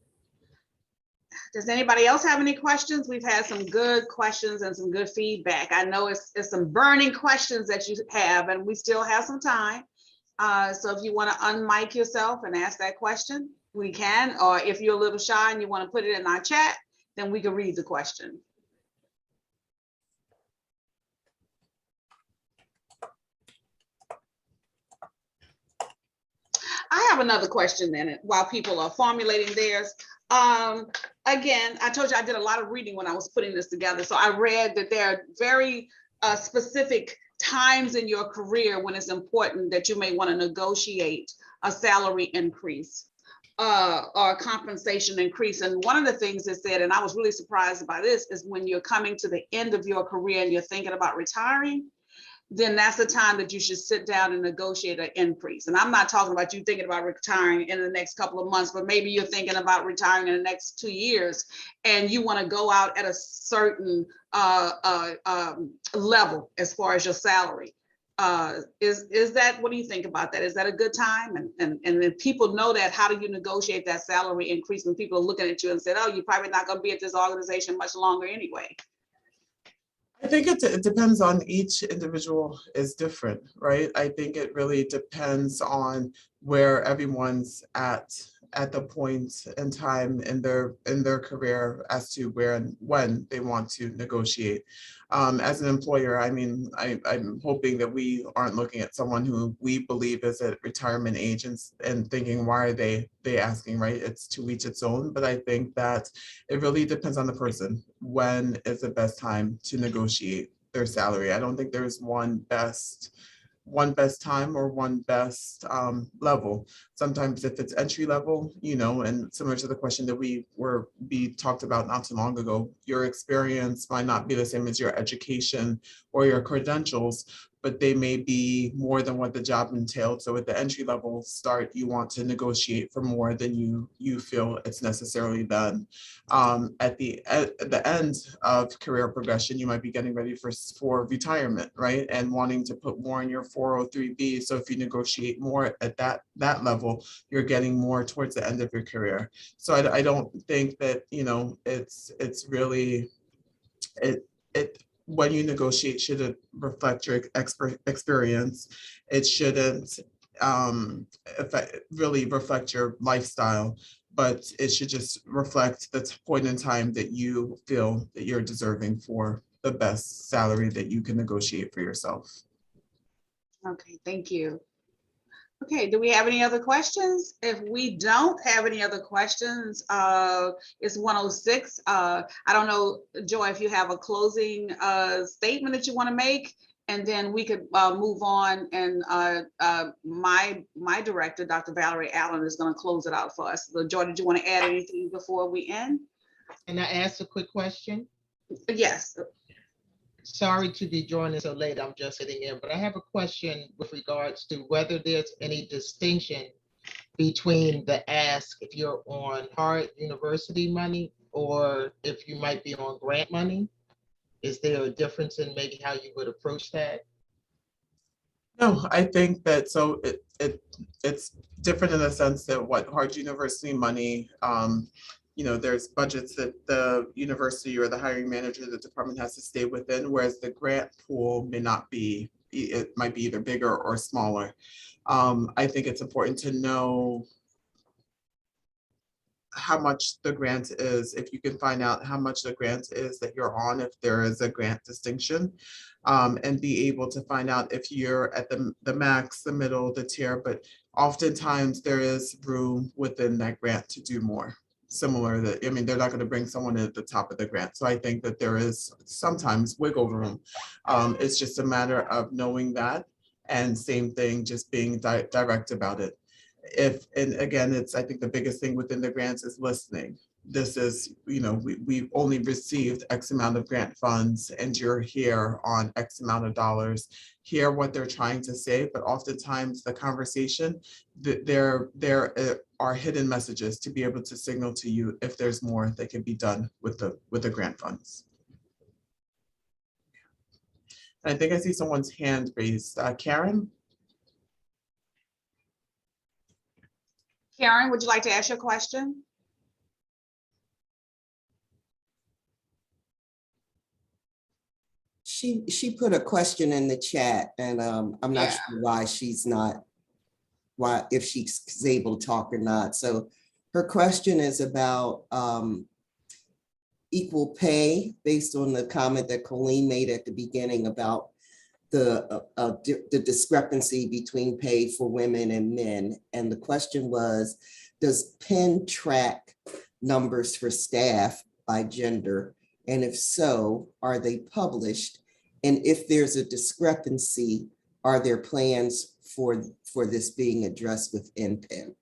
Does anybody else have any questions? We've had some good questions and some good feedback. I know it's some burning questions that you have, and we still have some time. So if you want to unmic yourself and ask that question, we can, or if you're a little shy and you want to put it in our chat, then we can read the question. I have another question then while people are formulating theirs. Again, I told you I did a lot of reading when I was putting this together. So I read that there are very specific times in your career when it's important that you may want to negotiate a salary increase or a compensation increase. And one of the things it said, and I was really surprised by this, is when you're coming to the end of your career and you're thinking about retiring, then that's the time that you should sit down and negotiate an increase. And I'm not talking about you thinking about retiring in the next couple of months, but maybe you're thinking about retiring in the next 2 years, and you want to go out at a certain level as far as your salary. Is that, what do you think about that? Is that a good time? And if people know that, how do you negotiate that salary increase when people are looking at you and said, oh, you're probably not gonna be at this organization much longer anyway? I think it depends on each individual is different, right? I think it really depends on where everyone's at the point in time in their career as to where and when they want to negotiate. As an employer, I mean, I'm hoping that we aren't looking at someone who we believe is at retirement age and thinking, why are they asking, right? It's to each its own, but I think that it really depends on the person. When is the best time to negotiate their salary? I don't think there's one best time or one best level. Sometimes if it's entry level, and similar to the question that we talked about not too long ago, your experience might not be the same as your education or your credentials, but they may be more than what the job entailed. So at the entry level start, you want to negotiate for more than you feel it's necessarily done. At the end of career progression, you might be getting ready for retirement, right? And wanting to put more in your 403B. So if you negotiate more at that level, you're getting more towards the end of your career. So I don't think that, it's really, when you negotiate, should it reflect your experience? It shouldn't really reflect your lifestyle, but it should just reflect the point in time that you feel that you're deserving for the best salary that you can negotiate for yourself. Okay, thank you. Okay, do we have any other questions? If we don't have any other questions, it's 1:06. I don't know, Joy, if you have a closing statement that you want to make, and then we could move on. And my director, Dr. Valerie Allen, is going to close it out for us. So, Joy, did you want to add anything before we end? Can I ask a quick question? Yes. Sorry to be joining so late, I'm just sitting in, but I have a question with regards to whether there's any distinction between the ask if you're on hard university money or if you might be on grant money. Is there a difference in maybe how you would approach that? No, I think that it's different in the sense that what hard university money, there's budgets that the university or the hiring manager, the department has to stay within, whereas the grant pool may not be, it might be either bigger or smaller. I think it's important to know how much the grant is, if you can find out how much the grant is that you're on, if there is a grant distinction, and be able to find out if you're at the max, the middle, the tier, but oftentimes there is room within that grant to do more. Similar that, I mean, they're not going to bring someone at the top of the grant. So I think that there is sometimes wiggle room. It's just a matter of knowing that, and same thing, just being direct about it. And again, I think the biggest thing within the grants is listening. This is, we've only received X amount of grant funds and you're here on X amount of dollars. Hear what they're trying to say, but oftentimes the conversation, there are hidden messages to be able to signal to you if there's more that can be done with the grant funds. I think I see someone's hand raised. Karen? Karen, would you like to ask your question? She put a question in the chat, and I'm not sure why if she's able to talk or not. So her question is about equal pay, based on the comment that Colleen made at the beginning about the discrepancy between pay for women and men. And the question was, does Penn track numbers for staff by gender? And if so, are they published? And if there's a discrepancy, are there plans for this being addressed within Penn?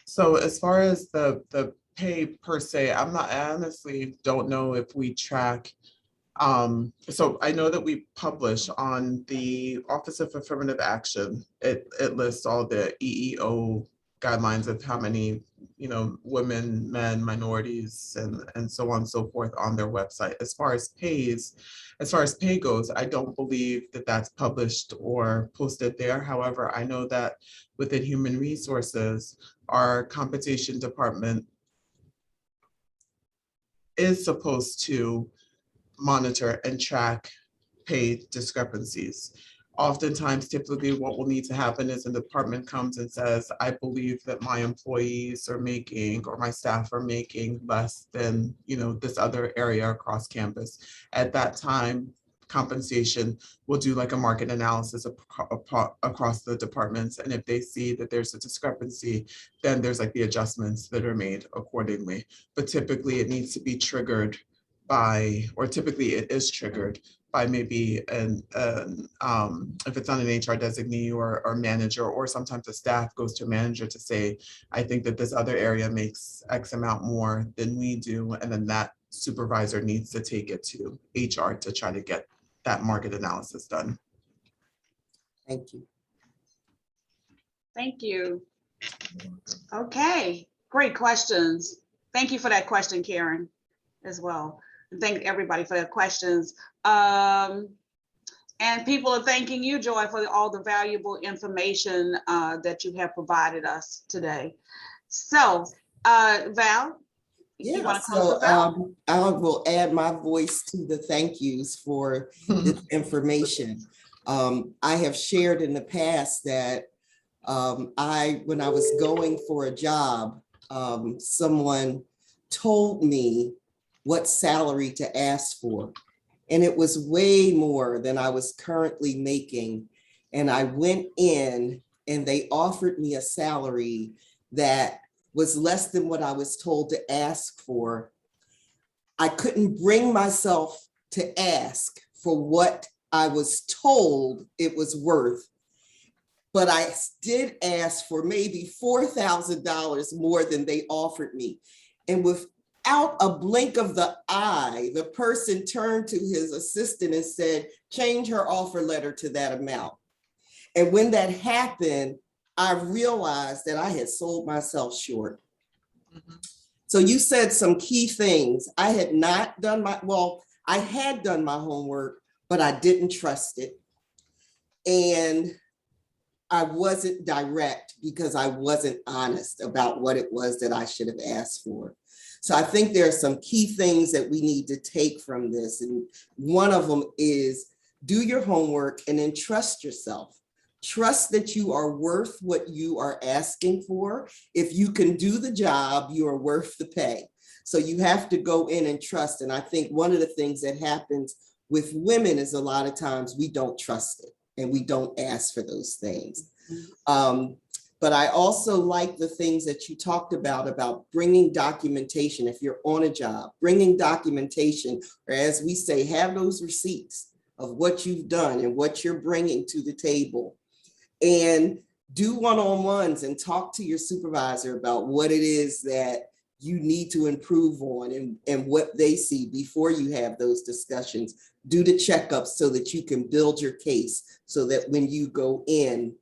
So as far as the pay per se, I honestly don't know if we track. So I know that we publish on the Office of Affirmative Action. It lists all the EEO guidelines of how many, women, men, minorities, and so on and so forth on their website. As far as pay goes, I don't believe that that's published or posted there. However, I know that within human resources, our compensation department is supposed to monitor and track pay discrepancies. Oftentimes, typically what will need to happen is the department comes and says, I believe that my employees are making, or my staff are making less than, this other area across campus. At that time, compensation will do like a market analysis across the departments. And if they see that there's a discrepancy, then there's like the adjustments that are made accordingly. But typically it needs to be triggered by, or typically it is triggered by maybe if it's not an HR designee or manager, or sometimes the staff goes to a manager to say, I think that this other area makes X amount more than we do. And then that supervisor needs to take it to HR to try to get that market analysis done. Thank you. Thank you. Okay, great questions. Thank you for that question, Karen, as well. And thank everybody for their questions. And people are thanking you, Joy, for all the valuable information that you have provided us today. So, Val, you want to close us out? I will add my voice to the thank yous for this information. I have shared in the past that when I was going for a job, someone told me what salary to ask for. And it was way more than I was currently making. And I went in and they offered me a salary that was less than what I was told to ask for. I couldn't bring myself to ask for what I was told it was worth, but I did ask for maybe $4,000 more than they offered me. And without a blink of the eye, the person turned to his assistant and said, change her offer letter to that amount. And when that happened, I realized that I had sold myself short. Mm-hmm. So you said some key things. I had not done I had done my homework, but I didn't trust it. And I wasn't direct because I wasn't honest about what it was that I should have asked for. So I think there are some key things that we need to take from this. And one of them is do your homework and then trust yourself. Trust that you are worth what you are asking for. If you can do the job, you are worth the pay. So you have to go in and trust. And I think one of the things that happens with women is a lot of times we don't trust it and we don't ask for those things. But I also like the things that you talked about bringing documentation. If you're on a job, bringing documentation, or as we say, have those receipts of what you've done and what you're bringing to the table. And do one-on-ones and talk to your supervisor about what it is that you need to improve on and what they see before you have those discussions. Do the checkups so that you can build your case so that when you go in,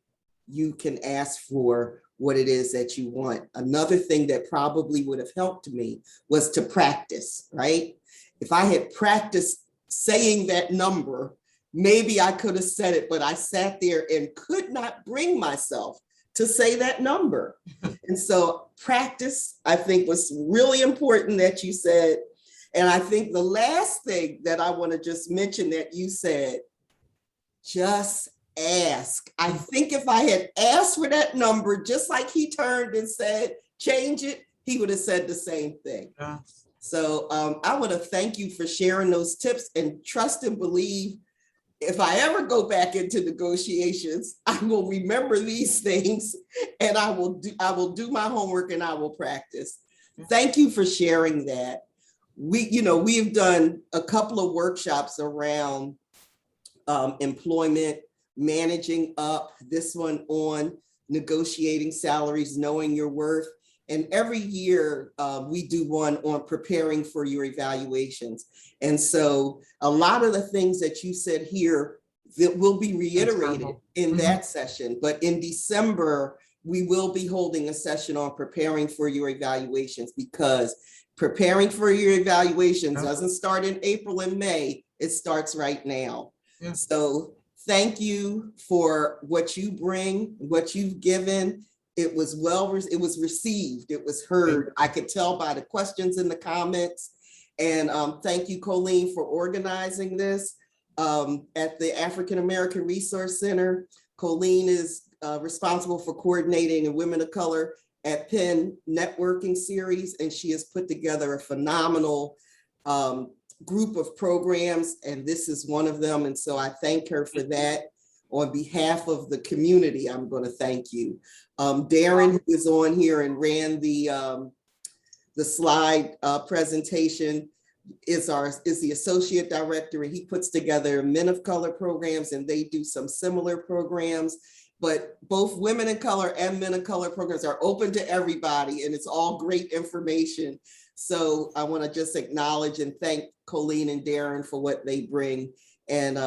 you can ask for what it is that you want. Another thing that probably would have helped me was to practice, right? If I had practiced saying that number, maybe I could have said it, but I sat there and could not bring myself to say that number. And so practice, I think, was really important that you said. And I think the last thing that I want to just mention that you said, just ask. I think if I had asked for that number, just like he turned and said, change it, he would have said the same thing. Yeah. So I want to thank you for sharing those tips, and trust and believe if I ever go back into negotiations, I will remember these things and I will do my homework and I will practice. Thank you for sharing that. We have done a couple of workshops around employment, managing up, this one on negotiating salaries, knowing your worth. And every year we do one on preparing for your evaluations. And so a lot of the things that you said here that will be reiterated in that session. But in December, we will be holding a session on preparing for your evaluations, because preparing for your evaluations doesn't start in April and May. It starts right now. Yeah. So thank you for what you bring, what you've given. It was it was received, it was heard. I could tell by the questions in the comments. And thank you, Colleen, for organizing this at the African American Resource Center. Colleen is responsible for coordinating a Women of Color at Penn networking series, and she has put together a phenomenal group of programs, and this is one of them. And so I thank her for that. On behalf of the community, I'm going to thank you. Darren, who is on here and ran the slide presentation, is the associate director, and he puts together Men of Color programs, and they do some similar programs. But both Women in Color and Men of Color programs are open to everybody, and it's all great information. So I want to just acknowledge and thank Colleen and Darren for what they bring. And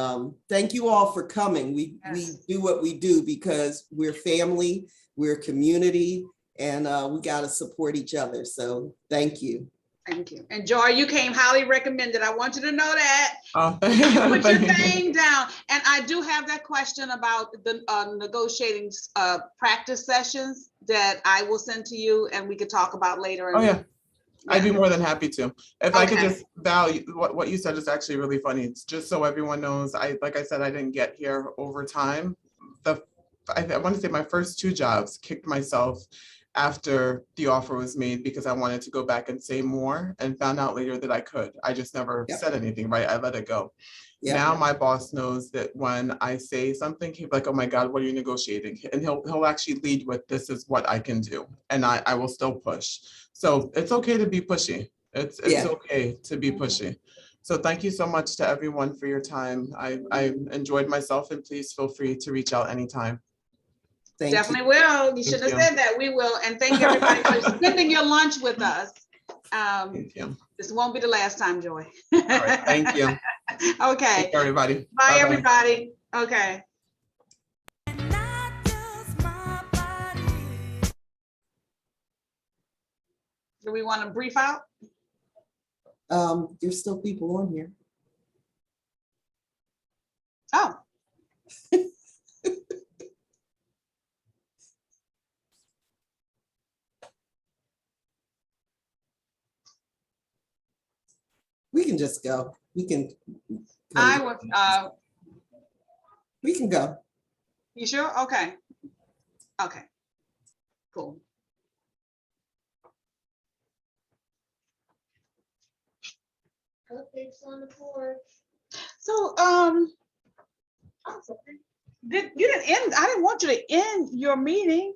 thank you all for coming. We do what we do because we're family, we're community, and we got to support each other. So thank you. Thank you. And Joy, you came highly recommended. I want you to know that. Oh, Put your name down. And I do have that question about the negotiating practice sessions that I will send to you and we could talk about later. Oh, yeah. I'd be more than happy to. If I could Okay. just value what you said is actually really funny. It's just so everyone knows, like I said, I didn't get here over time. I want to say my first 2 jobs kicked myself after the offer was made because I wanted to go back and say more, and found out later that I could. I just never said anything, right? I let it go. Now my boss knows that when I say something, he's like, oh my God, what are you negotiating? And he'll actually lead with, this is what I can do. And I will still push. So it's okay to be pushy. It's okay to be pushy. So thank you so much to everyone for your time. I enjoyed myself, and please feel free to reach out anytime. Thank Definitely will. You should have said that. We will. And thank everybody for spending your lunch with us. Thank you. This won't be the last time, Joy. All right, thank you. Okay. Take care, everybody. Bye, Bye-bye. everybody. Okay. Do we want to brief out? There's still people on here. Oh. We can just go. We can. We can go. You sure? Okay. Okay. Cool. Cupcakes on the porch. So, you didn't end. I didn't want you to end your meeting.